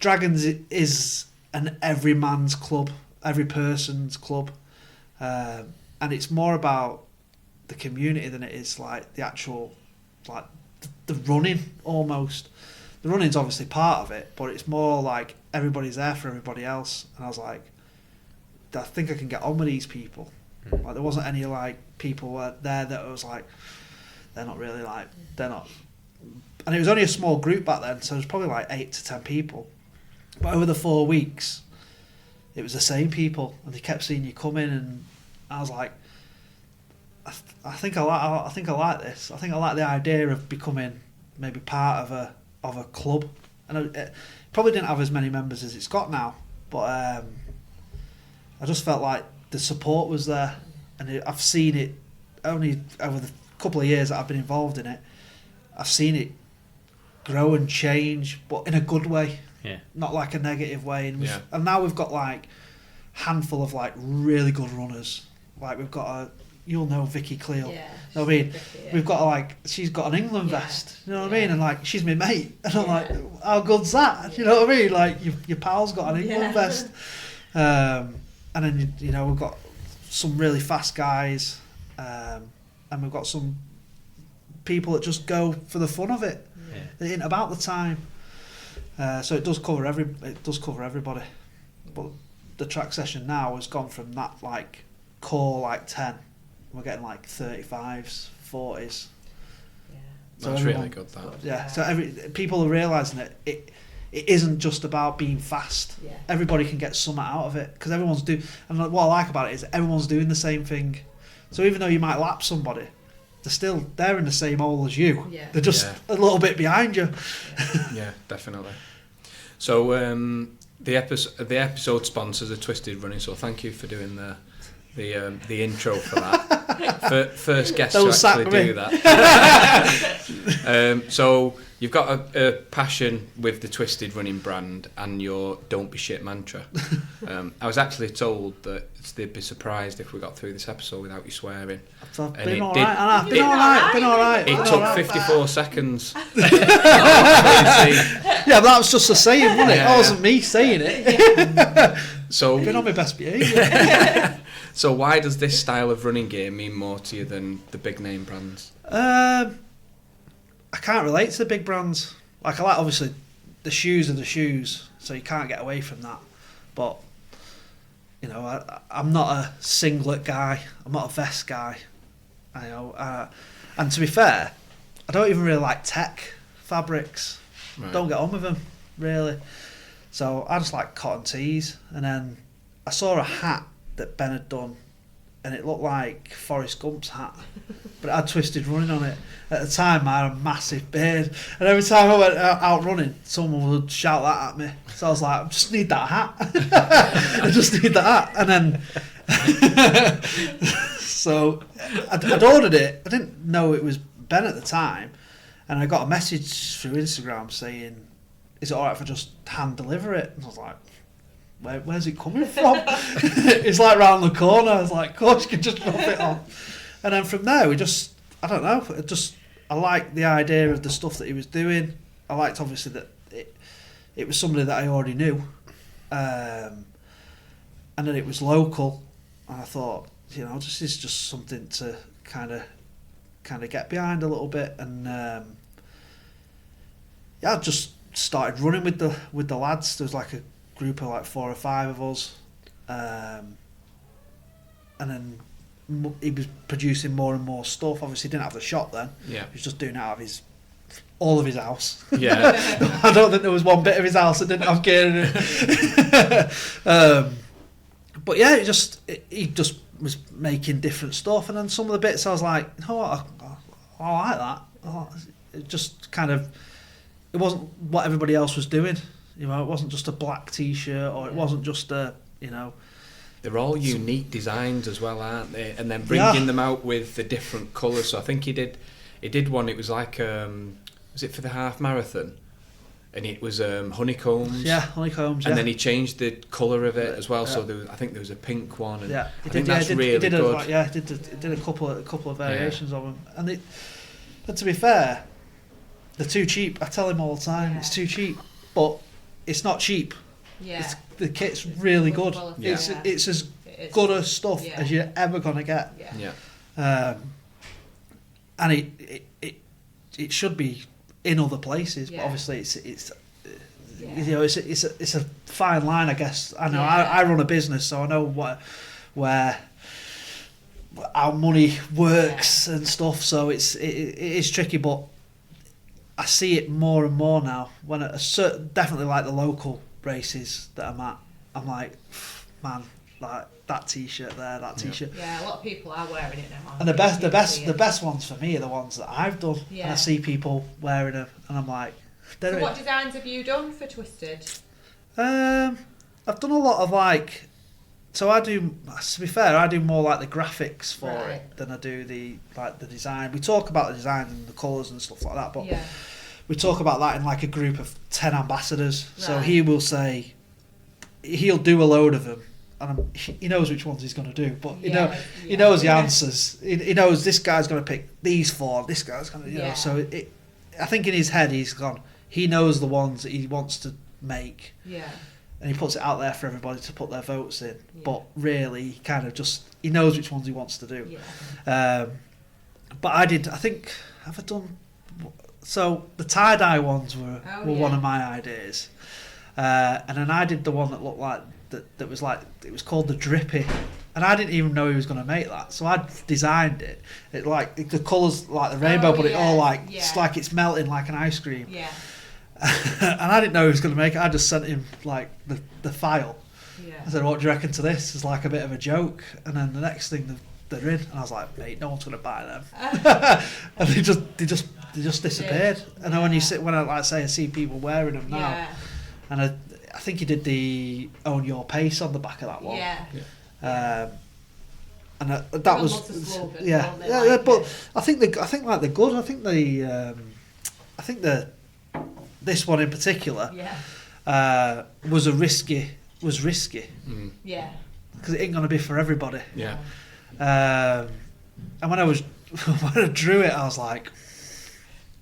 Dragons is an every man's club, every person's club, and it's more about the community than it is like the actual, like the running almost. The running's obviously part of it, but it's more like everybody's there for everybody else. And I was like, I think I can get on with these people. Like, there wasn't any like people there that was like, they're not. And it was only a small group back then, so it was probably like 8 to 10 people. But over the 4 weeks, it was the same people, and they kept seeing you come in, and I was like, I think I like this. I think I like the idea of becoming maybe part of a club. And it probably didn't have as many members as it's got now, but I just felt like the support was there, and I've seen it only over the couple of years that I've been involved in it. I've seen it grow and change, but in a good way, not like a negative way. And now we've got like a handful of like really good runners. Like, we've got you'll know Vicky Cleo. You know what I mean? We've got she's got an England vest. You know what I mean? And like, she's my mate. And I'm like, how good's that? You know what I mean? Like, your pal's got an England vest. And then we've got some really fast guys, and we've got some people that just go for the fun of it. It ain't about the time. So it does cover everybody. But the track session now has gone from that like core like 10. We're getting like 35s, 40s. So that's really good. That. So people are realising that it isn't just about being fast. Everybody can get something out of it, because everyone's doing. And what I like about it is everyone's doing the same thing. So even though you might lap somebody, they're in the same hole as you. Yeah. They're just a little bit behind you. Yeah, definitely. So the episode sponsors are Twisted Running, so thank you for doing the intro for that. First guest Don't to actually sack do me. that. So you've got a passion with the Twisted Running brand and your "Don't be shit" mantra. I was actually told that they'd be surprised if we got through this episode without you swearing. I've And been it alright, did- and I've been alright. It took 54 seconds. Yeah, but that was just a saying, wasn't it? Yeah. That wasn't me saying it. So, Been on my best behaviour. so why does this style of running gear mean more to you than the big name brands? I can't relate to the big brands. Like, I like, obviously, the shoes are the shoes, so you can't get away from that. But, you know, I'm not a singlet guy. I'm not a vest guy. And to be fair, I don't even really like tech fabrics. Right. Don't get on with them, really. So I just like cotton tees. And then I saw a hat that Ben had done, and it looked like Forrest Gump's hat, but it had Twisted Running on it. At the time, I had a massive beard, and every time I went out running, someone would shout that at me. So I was like, I just need that hat. I just need that hat. And then, so I'd ordered it. I didn't know it was Ben at the time, and I got a message through Instagram saying, is it alright if I just hand deliver it? And I was like, where's it coming from? It's like round the corner. I was like, of course you can just drop it on. And then from there, we just, I don't know, I liked the idea of the stuff that he was doing. I liked, obviously, that it was somebody that I already knew. And then it was local. And I thought, you know, this is just something to kind of get behind a little bit. And I just started running with the lads. There was like a group of like 4 or 5 of us, and then he was producing more and more stuff. Obviously, he didn't have the shop then. Yeah. He was just doing it out of all of his house. Yeah. I don't think there was one bit of his house that didn't have gear in it. But yeah, he just was making different stuff, and then some of the bits I was like, oh, I like that. It just kind of, it wasn't what everybody else was doing. You know, it wasn't just a black T-shirt, or it wasn't just a, you know. They're all unique designs as well, aren't they? And then bringing them out with the different colours. So I think he did one. It was like, was it for the half marathon? And it was honeycombs. Yeah, honeycombs. And then he changed the colour of it as well. Yeah. So I think there was a pink one. And yeah, I think that's really good. He did a couple of variations of them. And but to be fair, they're too cheap. I tell him all the time, it's too cheap. But it's not cheap. Yeah. The kit's really good. Yeah. It's as good a stuff as you're ever gonna get. Yeah. And it should be in other places, but obviously it's you know, it's a fine line, I guess. I know I run a business, so I know where our money works and stuff. So it is tricky, but I see it more and more now. When definitely like the local races that I'm at, I'm like, man, like that T-shirt there, that T-shirt. Yeah, a lot of people are wearing it now. And the best ones for me are the ones that I've done. Yeah. And I see people wearing them, and I'm like, so what designs have you done for Twisted? I've done a lot of like. So I do. To be fair, I do more like the graphics for it than I do the design. We talk about the design and the colours and stuff like that, but we talk about that in like a group of 10 ambassadors. Right. So he will say, he'll do a load of them, and he knows which ones he's going to do, but he knows the answers. He knows this guy's going to pick these 4. This guy's going to, you know. So I think in his head he's gone. He knows the ones that he wants to make. Yeah. And he puts it out there for everybody to put their votes in. Yeah. But really, he kind of he knows which ones he wants to do. Yeah. But I think, have I done... So the tie-dye ones were one of my ideas. And then I did the one that looked like... That was like... It was called the Drippy. And I didn't even know he was going to make that. So I designed it. It like... The colours like the rainbow, but it all like... It's like it's melting like an ice cream. Yeah. And I didn't know he was going to make it. I just sent him like the file. Yeah. I said, "What do you reckon to this?" It's like a bit of a joke. And then the next thing, they're in. And I was like, mate, no one's going to buy them. And they just disappeared. And then when I see people wearing them now, and I think he did the Own Your Pace on the back of that one. And that was but I think like they're good. I think this one in particular was risky because it ain't gonna be for everybody. And when I drew it, I was like,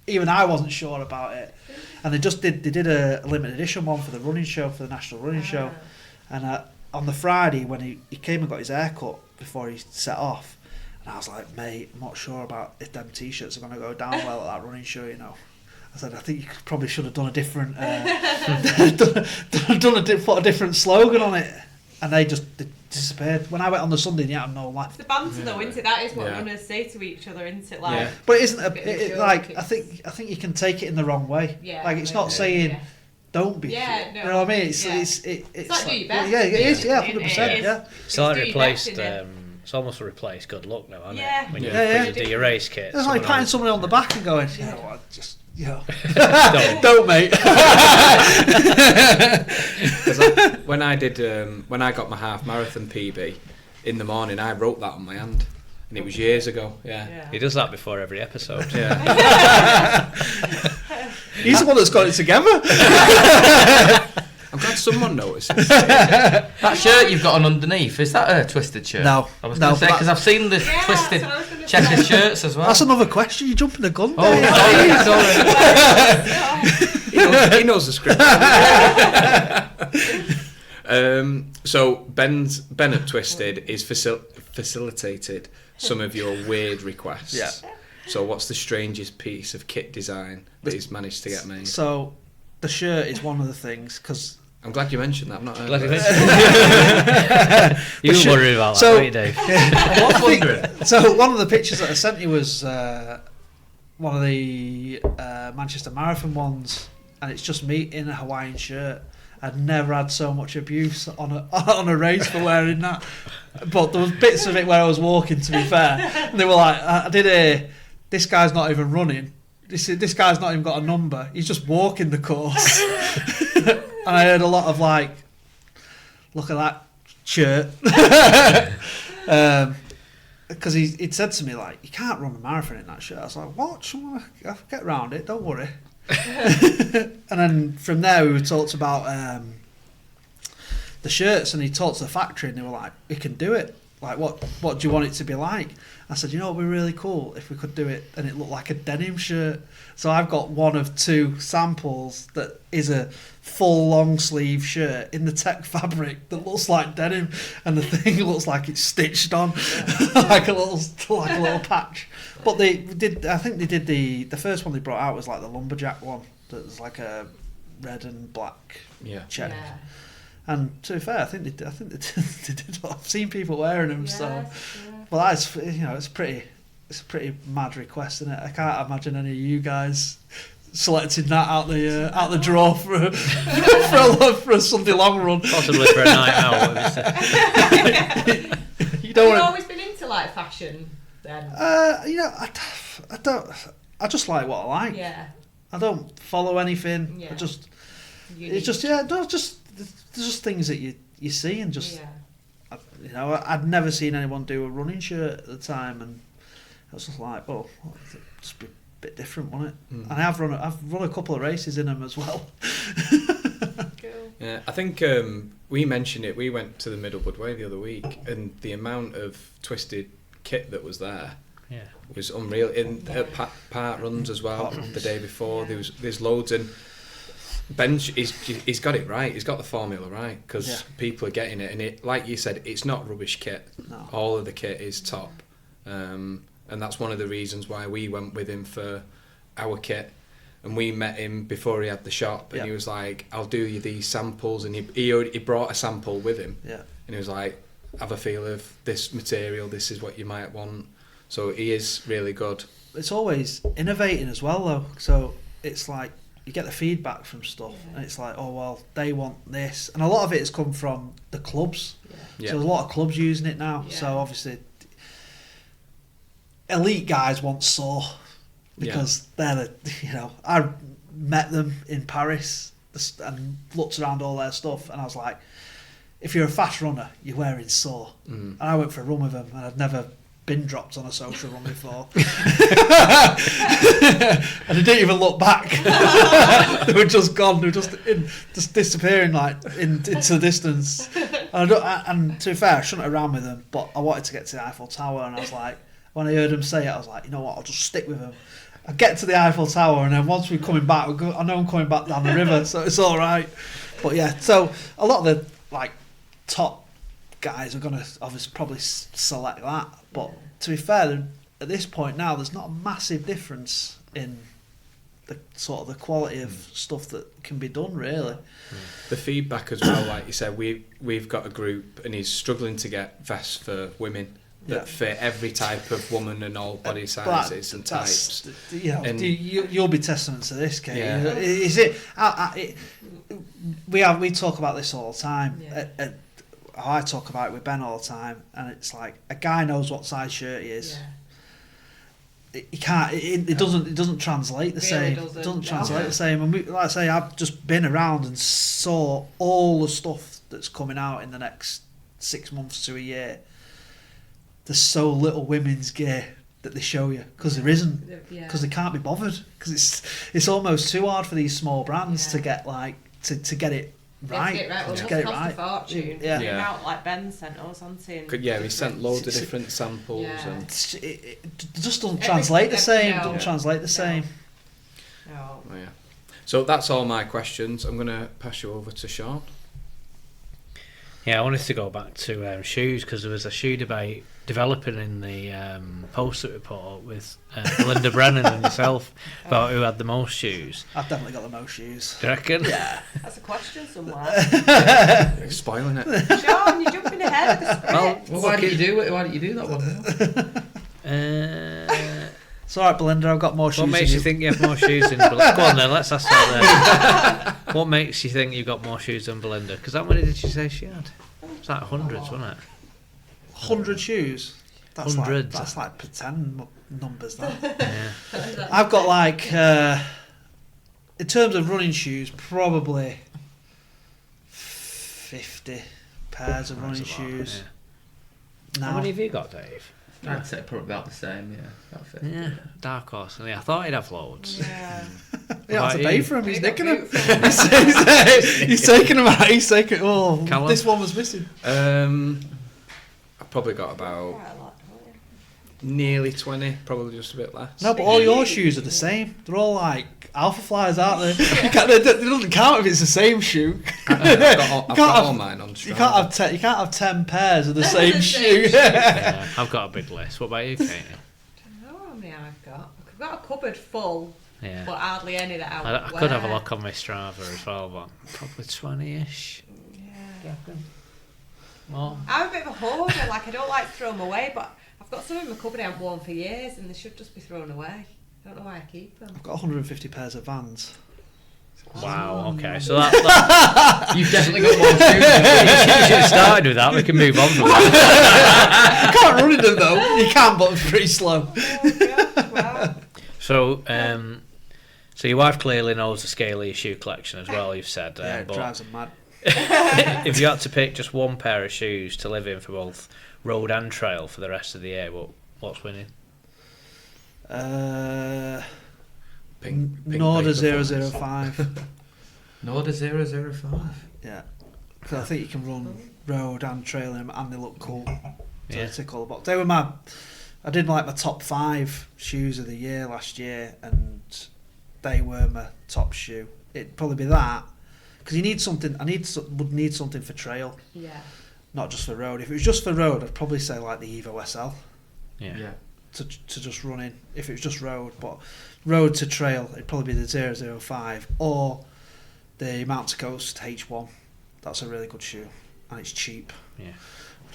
even I wasn't sure about it. And they did a limited edition one for the running show, for the National Running Show, and on the Friday when he came and got his hair cut before he set off, and I was like, mate, I'm not sure about if them t-shirts are going to go down well at that running show, you know. I said, I think you probably should have done a different put a different slogan on it, and they disappeared. When I went on the Sunday, they had no life. It's the banter though, isn't it? That is what runners say to each other, isn't it? Like, but it isn't I think you can take it in the wrong way. Like it's not saying don't be. You know what I mean? It's like do your best. Yeah, it is. 100%. It's like replaced. It's almost replaced good luck now, isn't it? When you do your race kit. It's like patting somebody on the back and going, you know what, just. Don't mate. When I got my half marathon PB in the morning, I wrote that on my hand, and it was years ago. He does that before every episode. He's the one that's got it together. I'm glad someone notices. That shirt you've got on underneath, is that a twisted shirt? No. I was going to say, because I've seen the twisted checkered shirts as well. That's another question. You're jumping the gun. Oh, sorry. He knows the script. So Ben at Twisted is facilitated some of your weird requests. Yeah. So what's the strangest piece of kit design that he's managed to get made? So the shirt is one of the things, because I'm glad you mentioned that. I'm not. You were worried about that, weren't you, Dave? So one of the pictures that I sent you was one of the Manchester Marathon ones, and it's just me in a Hawaiian shirt. I'd never had so much abuse on a race for wearing that. But there was bits of it where I was walking, to be fair, and they were like, this guy's not even running. This guy's not even got a number. He's just walking the course. And I heard a lot of like, look at that shirt. Because he'd said to me, like, you can't run a marathon in that shirt. I was like, what? I'll get round it, don't worry. And then from there we talked about the shirts, and he talked to the factory, and they were like, we can do it. Like, what do you want it to be like? I said, you know, it would be really cool if we could do it and it looked like a denim shirt. So I've got one of two samples that is a full long sleeve shirt in the tech fabric that looks like denim, and the thing looks like it's stitched on like a little patch. But I think they did the first one they brought out was like the lumberjack one that was like a red and black check. Yeah. And to be fair, I think they did. I've seen people wearing them. Yes, so, well, that's it's a pretty mad request, isn't it? I can't imagine any of you guys selecting that out the drawer for a Sunday long run. Possibly for a night out. Have you always been into like fashion then? I don't. I just like what I like. Yeah. I don't follow anything. Yeah. It's just things that you see, and just I'd never seen anyone do a running shirt at the time, and I was just like, well, it'd just be a bit different, wouldn't it? And I've run a couple of races in them as well. Cool. Yeah, I think we mentioned it. We went to the Middlewood Way the other week, and the amount of twisted kit that was there was unreal. Part runs as well. The day before, there's loads, and Ben, he's got it right. He's got the formula right, because people are getting it, and it, like you said, it's not rubbish kit. No. All of the kit is top, and that's one of the reasons why we went with him for our kit. And we met him before he had the shop, and he was like, "I'll do you these samples," and he brought a sample with him. Yeah. And he was like, "Have a feel of this material. This is what you might want." So he is really good. It's always innovating as well, though. So it's like, you get the feedback from stuff, and it's like, oh well, they want this, and a lot of it has come from the clubs. So there's a lot of clubs using it now. So obviously, elite guys want Soar because they're I met them in Paris and looked around all their stuff, and I was like, if you're a fast runner, you're wearing Soar. And I went for a run with them, and I'd never been dropped on a social run before. And I didn't even look back. They were just gone. They were just disappearing into the distance. And to be fair, I shouldn't have ran with them, but I wanted to get to the Eiffel Tower, and I was like, when I heard him say it, I was like, you know what, I'll just stick with him. I get to the Eiffel Tower, and then once we're coming back, I know I'm coming back down the river, so it's all right. But yeah, so a lot of the top guys are going to obviously probably select that. But to be fair, at this point now, there's not a massive difference in the sort of the quality of stuff that can be done, really. The feedback as well, like you said, we've got a group, and he's struggling to get vests for women that fit every type of woman and all body sizes and types. You'll be testament to this, Kate. Yeah. Is it? We talk about this all the time. Yeah. I talk about it with Ben all the time, and it's like a guy knows what size shirt he is. Yeah. He can't. It doesn't translate the same. It doesn't translate the same. And like I say, I've just been around and saw all the stuff that's coming out in the next 6 months to a year. There's so little women's gear that they show you because there isn't, because they can't be bothered, because it's almost too hard for these small brands to get to get it right. To get it right. A fortune. Yeah. The amount like Ben sent us on seeing. He sent loads of different samples. Yeah. And it just doesn't translate the same. Doesn't translate the same. No. Oh, yeah. So that's all my questions. I'm going to pass you over to Sean. Yeah, I wanted to go back to shoes because there was a shoe debate developing in the post-it report with Belinda Brennan and yourself about who had the most shoes. I've definitely got the most shoes. Do you reckon? Yeah. That's a question somewhere. You're spoiling it. Sean, you're jumping ahead of the script. Well, why don't you do that one? It's alright, Belinda, I've got more shoes. What makes you think you have more shoes than Belinda? Go on then, let's ask that then. What makes you think you've got more shoes than Belinda? Because how many did she say she had? It's like hundreds, wasn't it? 100 shoes? That's Hundreds. That's like pretend numbers, that. Yeah. I've got in terms of running shoes, probably 50 pairs of running shoes. Yeah. Now. How many have you got, Dave? I'd say probably about the same, yeah. About 50. Yeah, dark horse. Yeah, I thought he'd have loads. Yeah. You don't have to pay for them, he's nicking them. Beautiful. He's taking them out, he's taking Callum? this one was missing. I've probably got about Quite a lot, don't you? nearly 20, probably just a bit less. No, but all your shoes are the same. They're all like Alpha Flyers, aren't they? It doesn't count if it's the same shoe. I've got all mine on Strava. You can't have 10 pairs of the same shoe. Yeah, I've got a big list. What about you, Katie? I don't know how many I've got. I've got a cupboard full, Yeah. but hardly any that I I would could have a wear. look on my Strava as well, but probably 20-ish. Yeah. More. I'm a bit of a hoarder, I don't like to throw them away, but I've got some in my cupboard I haven't worn for years and they should just be thrown away. I don't know why I keep them. I've got 150 pairs of Vans. Wow, okay, so that You've definitely got more shoes. you should have started with that. We can move on from that. You can't run in them though. You can, but it's pretty slow. Oh, gosh, wow. So, so your wife clearly knows the scale of your shoe collection as well. You've said, Yeah, it but drives them mad. if you had to pick just one pair of shoes to live in for both road and trail for the rest of the year, what's winning? Pink Norda paper 005. Norda 005. Yeah, because I think you can run road and trail in them, and they look cool. So Yeah. they tick all the boxes. They were I did like my top 5 shoes of the year last year, and they were my top shoe. It'd probably be that, because you need something. Would need something for trail, Yeah. not just for road. If it was just for road, I'd probably say like the Evo SL Yeah. to just run in. If it was just road, but road to trail, it'd probably be the 005 or the Mount to Coast H1. That's a really good shoe, and it's cheap. Yeah.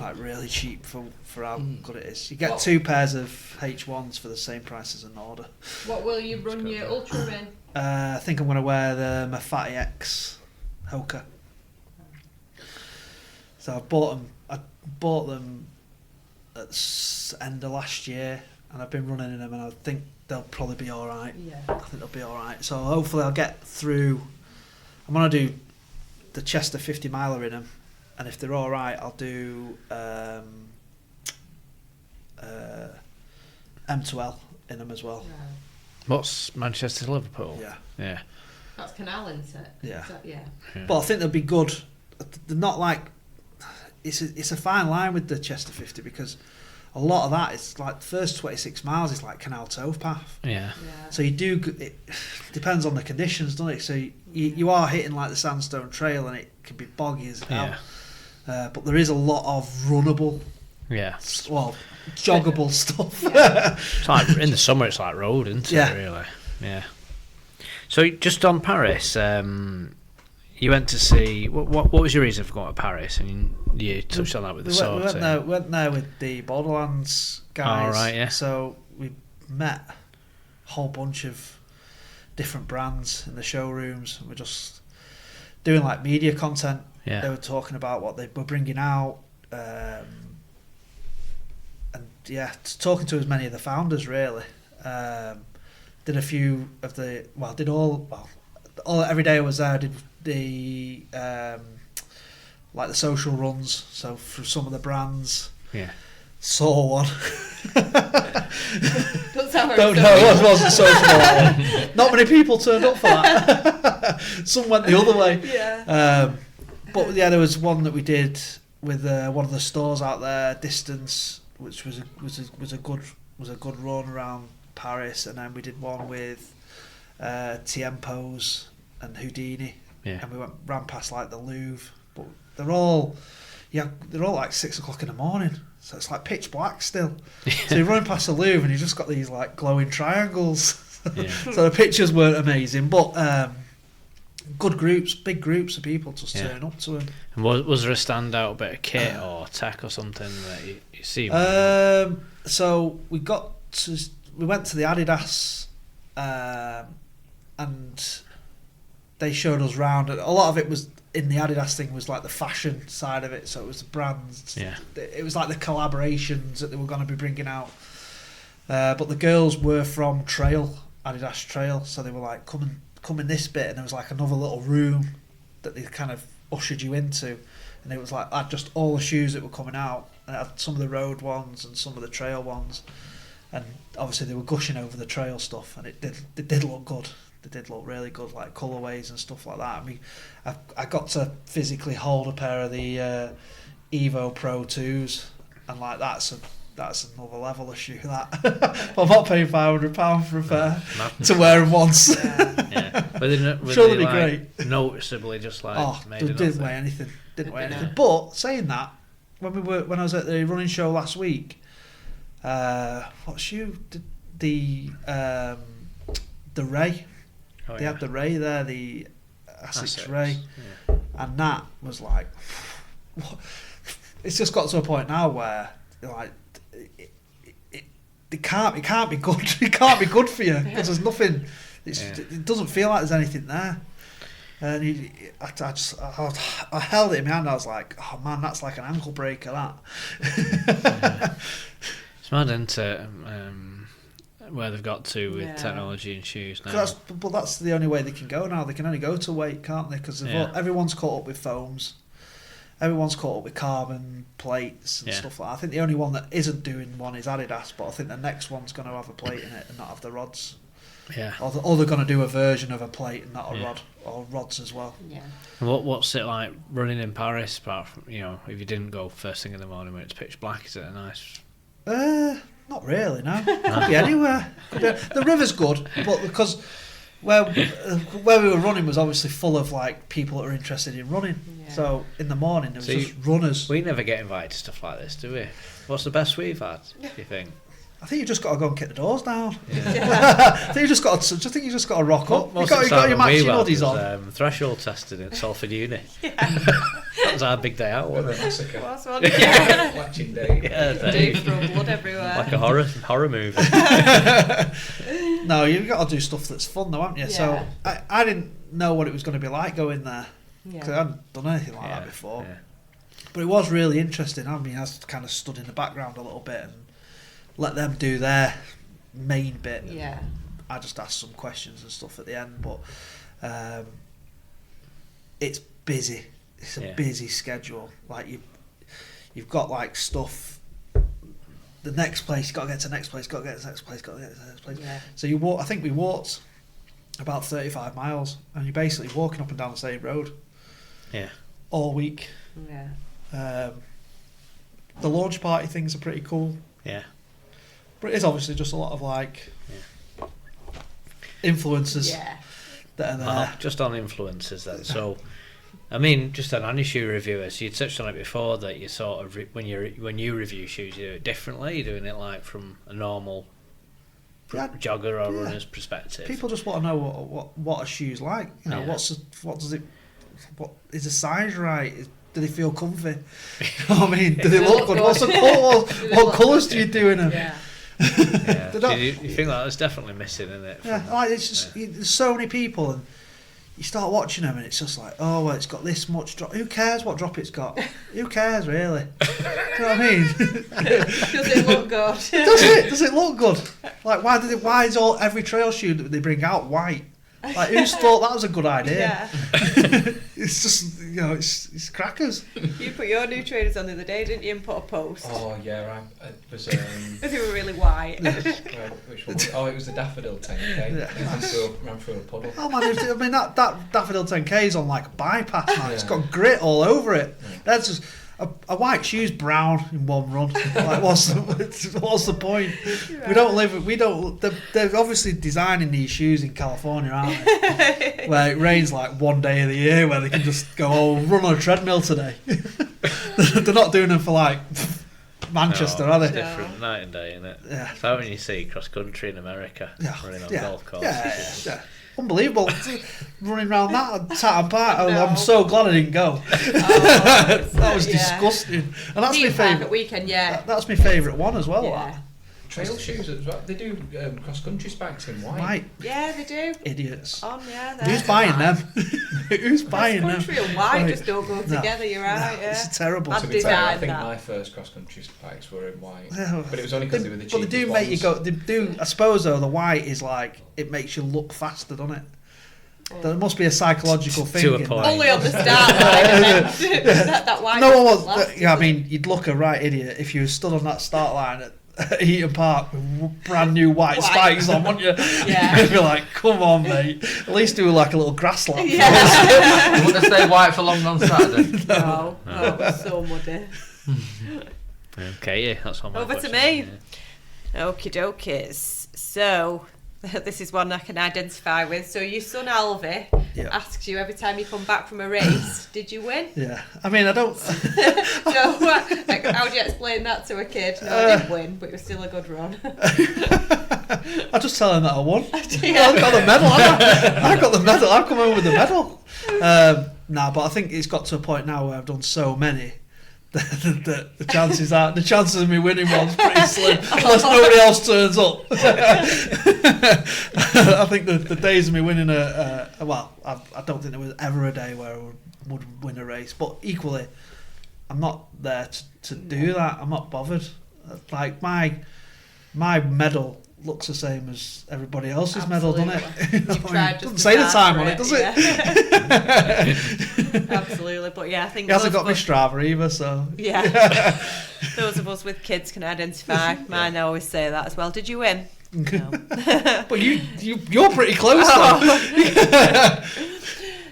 Like really cheap for how good it is. You get 2 pairs of H1s for the same price as an order. What will you run your ultra in? I think I'm going to wear the Mafati X Hoka. So I bought them at end of last year, and I've been running in them, and I think they'll probably be all right. Yeah. I think they'll be all right. So hopefully I'll get through. I'm gonna do the Chester 50 miler in them, and if they're all right, I'll do M2L in them as well. Right. What's Manchester to Liverpool? Yeah. Yeah. That's Canal, isn't it? Yeah. Is that, yeah. But I think they'll be good. They're not like it's a fine line with the Chester 50 because a lot of that is like the first 26 miles is like canal towpath. Yeah. Yeah. So you do. It depends on the conditions, doesn't it? So you are hitting like the sandstone trail, and it can be boggy as hell. Yeah. But there is a lot of runnable, Yeah. well, joggable stuff. It's like in the summer, it's like road, isn't it? Yeah. Really. Yeah. So just on Paris, you went to see what was your reason for going to Paris? And you touched on that with the we sorting. went there with the Borderlands guys. Oh, right, yeah. So we met a whole bunch of different brands in the showrooms. We're just doing like media content. Yeah. They were talking about what they were bringing out, and yeah, talking to as many of the founders really. Did a few of the every day I was there. I did the like the social runs. So for some of the brands, Yeah. saw one. Don't sound very Don't know, it wasn't social one. Not many people turned up for that. Some went the other way. Yeah. But yeah, there was one that we did with one of the stores out there, Distance, which was a good run around Paris, and then we did one with Tiempos and Houdini, Yeah. and we ran past like the Louvre. But they're all like 6 o'clock in the morning, so it's like pitch black still. So you're running past the Louvre and you just got these like glowing triangles. Yeah. So the pictures weren't amazing, but good groups, big groups of people just Yeah. turn up to them. And was there a standout bit of kit or tech or something that you see? So we went to the Adidas, and they showed us round. A lot of it was in the Adidas thing was like the fashion side of it. So it was the brands. Yeah. It was like the collaborations that they were going to be bringing out. But the girls were from Adidas Trail, so they were like, come in this bit, and there was like another little room that they kind of ushered you into, and it was like just all the shoes that were coming out, and it had some of the road ones and some of the trail ones, and obviously they were gushing over the trail stuff, and it did look good. They did look really good, like colourways and stuff like that. I got to physically hold a pair of the Evo Pro 2s, and like that's another level of shoe. That I'm not paying £500 for a pair to wear them once. Yeah. Were Sure, they they'd be like great. Noticeably just like made they enough didn't of weigh it? anything. Didn't weigh anything. Yeah. But saying that, when I was at the running show last week, what shoe did the Ray? Oh, They yeah. had the Ray there, the Asics Asics, Ray, yeah. and that was like, it's just got to a point now where like it can't be good. It can't be good for you because there's nothing. It doesn't feel like there's anything there. And I held it in my hand. I was like, oh man, that's like an ankle breaker. That. It's mad, isn't it? Where they've got to with Yeah. technology and shoes now. But that's the only way they can go now. They can only go to weight, can't they? Because everyone's caught up with foams. Everyone's caught up with carbon plates and stuff like that. I think the only one that isn't doing one is Adidas, but I think the next one's going to have a plate in it and not have the rods. Yeah. Or they're going to do a version of a plate and not a Yeah. rod, or rods as well. Yeah. And what's it like running in Paris? Apart from, if you didn't go first thing in the morning when it's pitch black, is it a nice? Not really, no. Could be anywhere. The river's good, but because where we were running was obviously full of like people that are interested in running. Yeah. So in the morning there was So just runners. We never get invited to stuff like this, do we? What's the best we've had, do you think? I think you just got to go and kick the doors down. Yeah. I think you just got to rock up. Most You got your matching hoodies on. Threshold tested in Salford Uni. That was our big day out, What a wasn't it? massacre. Last one. Yeah. Watching day. Yeah, Do Dave. throw blood everywhere. Like a horror movie. No, you've got to do stuff that's fun though, haven't you? So Yeah. I didn't know what it was going to be like going there because I Yeah. hadn't done anything like Yeah, that before. yeah. But it was really interesting. I mean, I kind of stood in the background a little bit and let them do their main bit. Yeah. I just ask some questions and stuff at the end, but it's busy. It's a busy schedule. Like you've got like stuff. The next place, you got to get to the next place. Got to get to the next place. Got to get to the next place. Yeah. So you walk. I think we walked about 35 miles, and you're basically walking up and down the same road. Yeah. All week. Yeah. The launch party things are pretty cool. Yeah. But it is obviously just a lot of like influencers that are there. Well, just on influencers then. So, I mean, just on any shoe reviewers, you touched on it before that you sort of when you review shoes, you do it differently. You're doing it like from a normal jogger or runner's perspective. People just want to know what a shoe's like. You know, what is the size right? Do they feel comfy? You know what I mean? Do they look good? What's the colour? What colours do you do in them? Yeah. You think that's definitely missing, isn't it? Yeah, like it's just there's so many people, and you start watching them, and it's just like, oh, well, it's got this much drop. Who cares what drop it's got? Who cares really? You know what I mean? Does it look good? Does it look good? Like why is every trail shoe that they bring out white? Like who's thought that was a good idea? Yeah. It's just it's crackers. You put your new trainers on the other day, didn't you, and put a post? Oh yeah, it was. They were really white. Which one? Oh, it was the Daffodil 10K. Yeah. Ran through a puddle. Oh man, I mean that Daffodil 10K is on like a bypass, man. It's got grit all over it. That's just a white shoe's brown in one run. Like what's the point? Right. They're obviously designing these shoes in California, aren't they? Where it rains like one day of the year, where they can just go, run on a treadmill today. They're not doing them for like Manchester, are they? It's different night and day, isn't it? Yeah. It's like when you see cross country in America running on golf courses. Yeah. Unbelievable. Running around that at Tatton Park. I'm so glad I didn't go. That was disgusting. And that's my favourite weekend, that's my favourite one as well. Yeah. Trail shoes as well. They do cross-country spikes in white. Yeah, they do. Idiots. Who's buying them? Who's buying them? Cross-country and white just don't go together, you're right. Yeah. It's terrible. To be fair, I think my first cross-country spikes were in white. But it was only because they were the cheapest But they do make you go... They do, I suppose, though, the white is like... It makes you look faster, doesn't it? There must be a psychological thing. To a point. Only on the start line. that white. No one was... I mean, you'd look a right idiot if you were stood on that start line at Eaton Park with brand new white spikes on, wouldn't you? Yeah. You'd be like, come on, mate. At least do like a little grass lap. Yeah. You wouldn't stay white for long on Saturday. No. Oh, it was so muddy. Okay, that's all my Over to questions, me. Okie dokies. So, this is one I can identify with. So, your son Alvy asks you every time you come back from a race, did you win? Yeah. I mean, I don't... So, how do you explain that to a kid? No, I didn't win, but it was still a good run. I just tell him that I won. I've got the medal. I've got the medal. I've come home with the medal. But I think it's got to a point now where I've done so many that the chances of me winning one's pretty slim unless nobody else turns up. I think the days of me winning I don't think there was ever a day where I would win a race, but equally I'm not there to do that. I'm not bothered. Like my medal looks the same as everybody else's medal, doesn't it? You know what I mean? Doesn't say the time on it, does it? Absolutely, but I think he hasn't got my Strava either, so those of us with kids can identify. Mine always say that as well. Did you win? No. But you're pretty close though.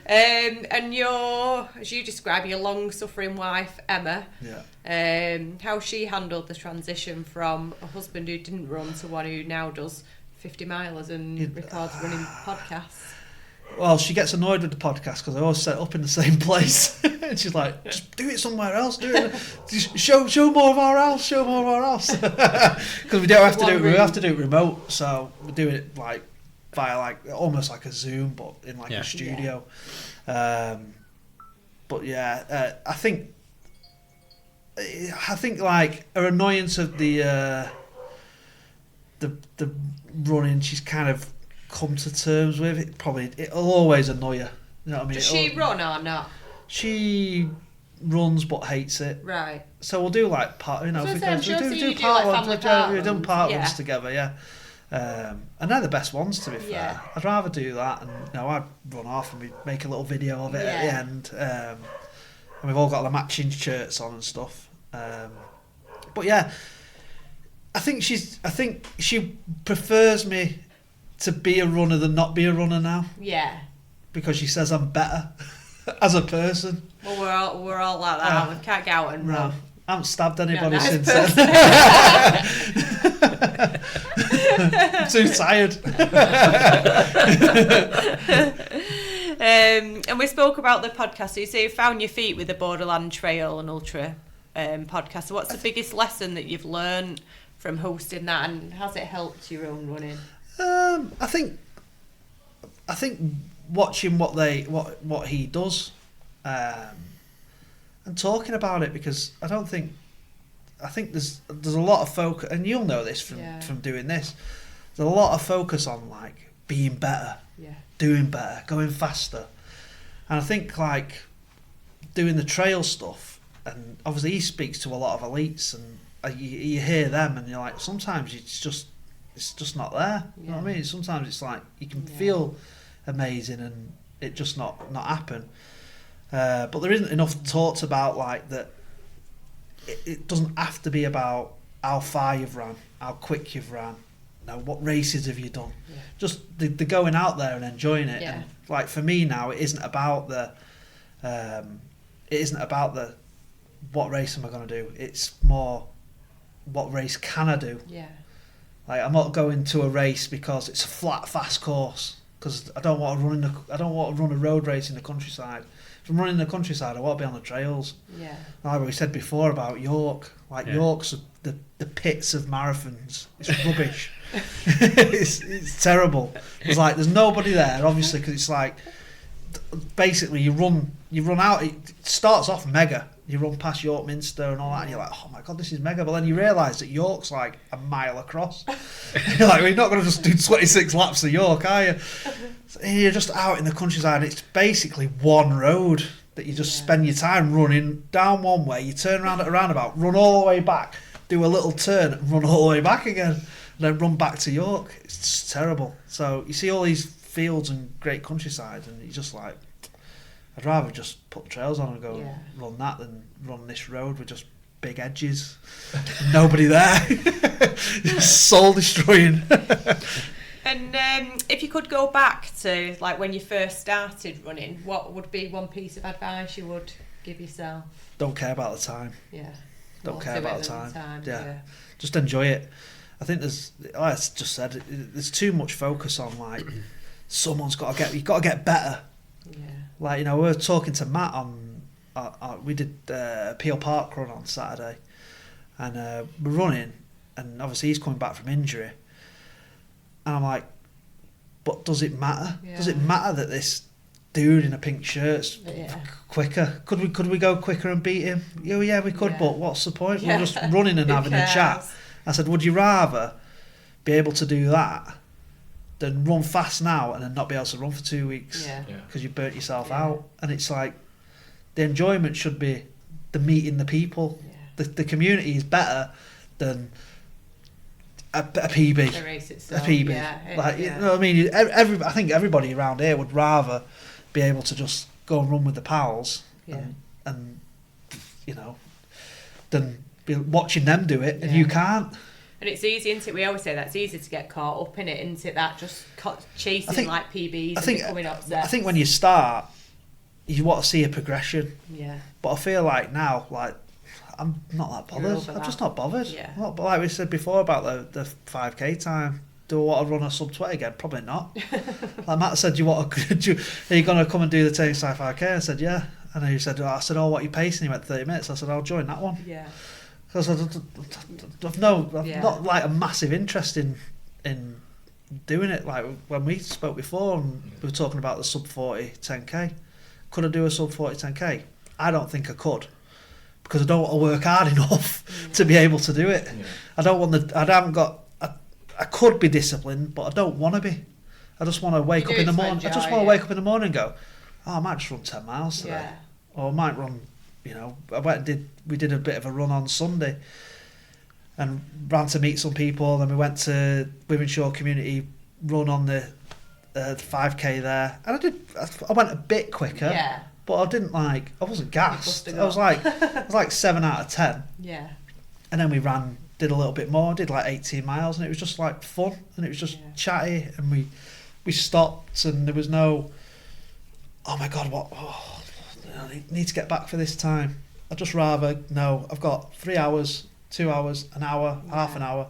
And your, as you describe, your long-suffering wife Emma. How she handled the transition from a husband who didn't run to one who now does 50 milers and records running podcasts. Well, she gets annoyed with the podcast because I always set up in the same place, and she's like, "Just do it somewhere else. Do it. Just show more of our house. Show more of our house." Because we don't have to do it. We have to do it remote, so we do it like via like almost like a Zoom, but in like a studio. I think like her annoyance of the running, she's kind of come to terms with it. It'll always annoy her. You know what I mean? Does she run or not? She runs but hates it. Right. So we'll do like part, So if I'm we sure do you do part like runs, family we've done part runs, runs together, yeah. And they're the best ones, to be fair. Yeah. I'd rather do that, and I'd run off and we make a little video of it at the end. And we've all got the matching shirts on and stuff. But yeah, I think she prefers me to be a runner than not be a runner now. Yeah. Because she says I'm better as a person. Well, we're all like that. We can't go out and run. I haven't stabbed anybody nice since then. I'm too tired. And we spoke about the podcast. So you say you found your feet with the Borderland Trail and Ultra podcast. So what's the biggest lesson that you've learned from hosting that, and has it helped your own running? I think watching what he does, and talking about it, because I think there's a lot of focus, and you'll know this from doing this. There's a lot of focus on like being better, doing better, going faster, and I think like doing the trail stuff, and obviously he speaks to a lot of elites, and you hear them, and you're like, sometimes it's just not there. You know what I mean? Sometimes it's like you can feel amazing and it just not happen. But there isn't enough talked about like that. It doesn't have to be about how far you've run, how quick you've run. Now, what races have you done? Yeah. Just the going out there and enjoying it. Yeah. And like for me now, it isn't about the what race am I going to do. It's more what race can I do. Yeah. Like I'm not going to a race because it's a flat, fast course. Because I don't want to run a road race in the countryside. If I'm running in the countryside, I want to be on the trails. Yeah. Like we said before about York, York's the pits of marathons. It's rubbish. it's terrible. It's like there's nobody there, obviously, because it's like basically you run out. It starts off mega. You run past York Minster and all that, and you're like, oh my god, this is mega. But then you realise that York's like a mile across. You're like, well, you're not going to just do 26 laps of York, are you? So you're just out in the countryside. It's basically one road that you just spend your time running down one way. You turn around at a roundabout, run all the way back, do a little turn, and run all the way back again, and then run back to York. It's just terrible. So you see all these fields and great countryside, and you're just like, I'd rather just put the trails on and go run that than run this road with just big edges. Nobody there. Soul destroying. And if you could go back to like when you first started running, what would be one piece of advice you would give yourself? Don't care about the time. Yeah. Don't care about the time. Yeah. Just enjoy it. I think there's, like I just said, there's too much focus on like you've got to get better. Yeah. Like, we were talking to Matt on, we did Peel Park run on Saturday, and we're running, and obviously he's coming back from injury, and I'm like, but does it matter? Yeah. Does it matter that this dude in a pink shirt's quicker? Could we go quicker and beat him? Yeah, we could, but what's the point? We're just running and having a chat. I said, would you rather be able to do that than run fast now and then not be able to run for 2 weeks because you burnt yourself out? And it's like the enjoyment should be the meeting the people. The community is better than a PB. The race itself. A PB. You know what I mean? I think everybody around here would rather be able to just go and run with the pals and than be watching them do it, and you can't. And it's easy, isn't it? We always say that it's easy to get caught up in it, isn't it? That just chasing like PBs and becoming obsessed. I think when you start, you want to see a progression. Yeah. But I feel like now, like, I'm not that bothered. I'm just not bothered. Yeah. But like we said before about the 5k time, do I want to run a sub 20 again? Probably not. Like Matt said, are you going to come and do the Tameside 5k? I said, yeah. And he said, what are you pacing? He went 30 minutes. I said, I'll join that one. Yeah. Because I've not like a massive interest in doing it. Like when we spoke before, and we were talking about the sub 40 10k. Could I do a sub 40 10k? I don't think I could, because I don't want to work hard enough to be able to do it. Yeah. I could be disciplined, but I don't want to be. I just want to wake up in the morning. I just want to wake up in the morning and go, I might just run 10 miles today, or I might run you know, we did a bit of a run on Sunday, and ran to meet some people. Then we went to Women's Shore Community Run on the 5k there, and I went a bit quicker. Yeah. But I wasn't gassed. I was like 7 out of 10. Yeah. And then we did a little bit more, did like 18 miles, and it was just like fun, and it was just chatty, and we stopped, and there was no, oh my God, I need to get back for this time. I'd just rather, no, I've got 3 hours, 2 hours, an hour, half an hour,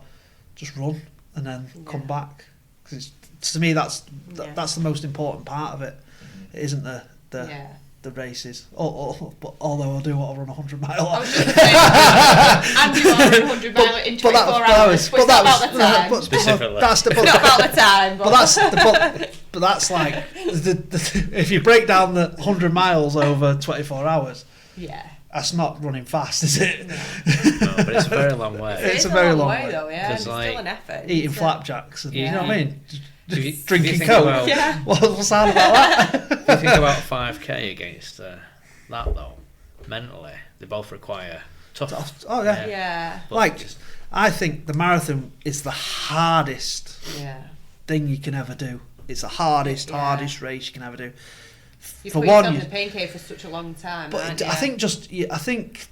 just run, and then come back. Because to me, that's the most important part of it. It isn't the races. But although I do want to run 100 mile. I was just saying, and do want to run 100 mile in 24 hours. But that was about the time. Specifically. Not about the time. But that's like if you break down the 100 miles over 24 hours. Yeah. That's not running fast, is it? No, but it's a very long way. It's a very long way though, yeah. It's still like, an effort. Eating flapjacks, and, you know what I mean? Drinking think Coke. about- What's sad about that? If you think about 5k against that though, mentally, they both require tough. Oh yeah. Yeah. But I think the marathon is the hardest thing you can ever do. It's the hardest race you can ever do. You For put one, yourself in the pain cave for such a long time. but I think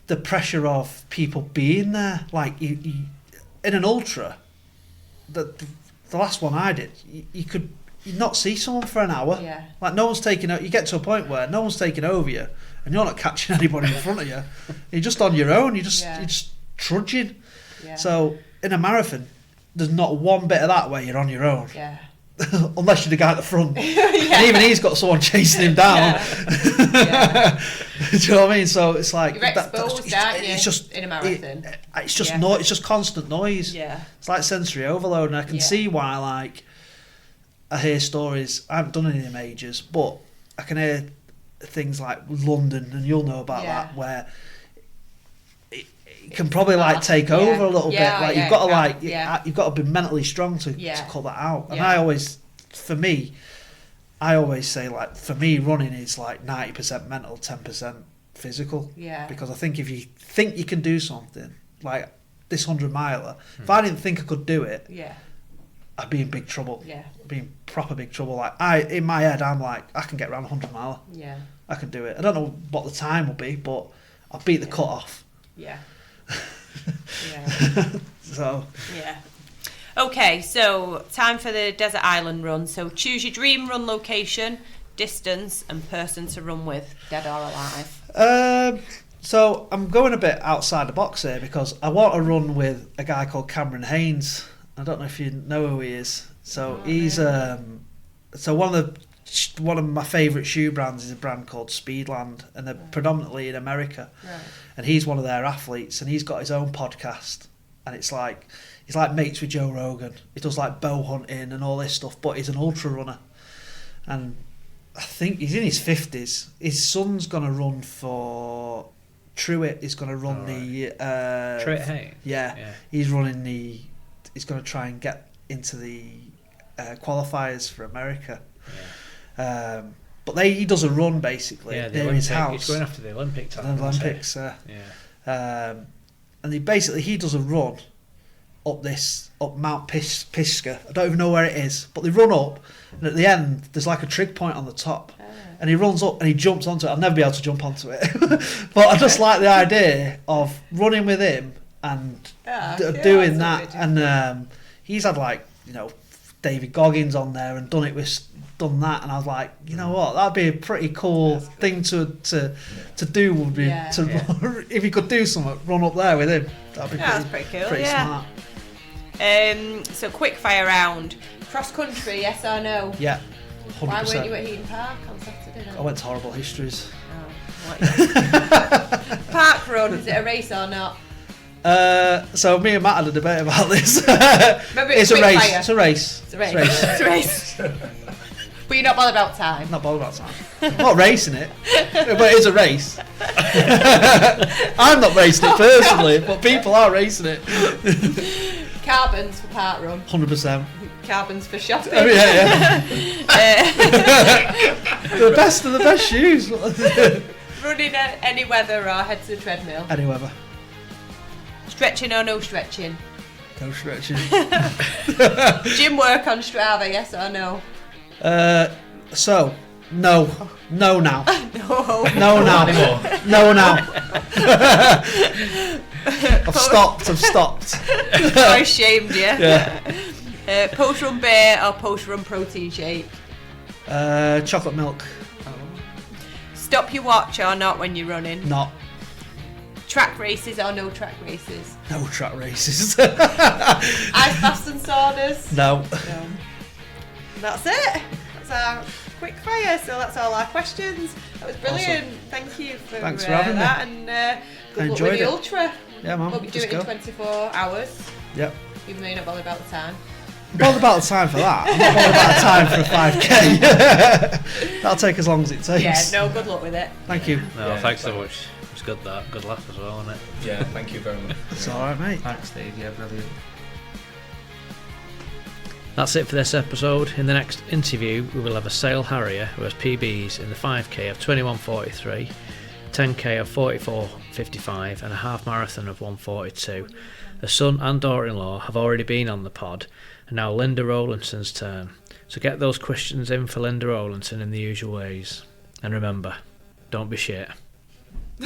the pressure of people being there, like you in an ultra, the last one I did, you could not see someone for an hour. Yeah. Like no one's taking over. You get to a point where no one's taking over you, and you're not catching anybody in front of you. You're just on your own. You're just trudging. Yeah. So in a marathon, there's not one bit of that where you're on your own. Yeah. Unless you're the guy at the front. And even he's got someone chasing him down. Yeah. Do you know what I mean? So it's like You're exposed, aren't you, it's just in a marathon? It's just it's just constant noise. Yeah. It's like sensory overload, and I can see why. Like I hear stories. I haven't done any of the majors, but I can hear things like London, and you'll know about that, where it can probably like take over a little bit. Like you've got to you've got to be mentally strong to cut that out. And I always say, like, for me, running is like 90% mental, 10% physical. Yeah. Because I think if you think you can do something like this 100 miler, if I didn't think I could do it, I'd be in big trouble. Yeah. I'd be in proper big trouble. Like in my head, I'm like, I can get around 100 miler. Yeah. I can do it. I don't know what the time will be, but I'll beat the cut off. Yeah. So. Yeah. Okay, so time for the desert island run. So choose your dream run location, distance, and person to run with, dead or alive. So I'm going a bit outside the box here because I want to run with a guy called Cameron Haynes. I don't know if you know who he is. So he's so one of my favourite shoe brands is a brand called Speedland, and they're predominantly in America. Right. And he's one of their athletes, and he's got his own podcast, and it's like he's like mates with Joe Rogan. He does like bow hunting and all this stuff, but he's an ultra runner, and I think he's in his 50s. His son's gonna run for Truett. He's gonna run the Truett Hay. Yeah, he's running the. He's gonna try and get into the qualifiers for America. Yeah. But he does a run basically near his house. He's going after the Olympic time. The Olympics, and he does a run up Mount Pisgah. I don't even know where it is, but they run up, and at the end there's like a trig point on the top, and he runs up and he jumps onto it. I'll never be able to jump onto it, but I just like the idea of running with him and doing that. And he's had like David Goggins on there and done that, and I was like, you know what, that'd be a pretty cool thing to do. Would be if you could do something, run up there with him. That'd be pretty cool. Pretty smart. So quick fire round. Cross country, yes or no? Yeah, 100%. Why weren't you at Heaton Park on Saturday? I went to Horrible Histories. Park run, is it a race or not? So me and Matt had a debate about this. It's a race. Fire. It's a race. It's a race. It's a race. But you're not bothered about time. Not bothered about time. I'm not racing it, but it is a race. I'm not racing it personally, but people are racing it. Carbons for park run. 100%. Carbons for shopping. Oh, yeah. The best of the best shoes. Running any weather or head to the treadmill? Any weather. Stretching or no stretching? No stretching. Gym work on Strava, yes or no? So, no. No now. No. No now. No now. I've stopped. I shamed you. Yeah. Post-run beer or post-run protein shake? Chocolate milk. Stop your watch or not when you're running? Not. Track races or no track races? No track races. Ice baths and saunas? No. No. That's it. That's our quick fire. So that's all our questions. That was brilliant. Awesome. Thank you for Thanks for having that. me. And I good luck enjoyed with the it. ultra. Yeah, man. Hope you do Just it in go. 24 hours. Yep. Even though you're not bothered about the time. I'm bothered about the time for that. I'm not bothered about the time for a 5k. That'll take as long as it takes. Yeah, no, good luck with it. Thank you. No, Yeah, thanks so much. It was good that. Good laugh as well, wasn't it? Yeah, thank you very much. It's alright, mate. Thanks, Steve. Yeah, brilliant. That's it for this episode. In the next interview, we will have a Sale Harrier who has PBs in the 5k of 21:43, 10k of 44:55, and a half marathon of 1:42. Her son and daughter-in-law have already been on the pod, and now Linda Rowlandson's turn. So get those questions in for Linda Rowlandson in the usual ways. And remember, don't be shit.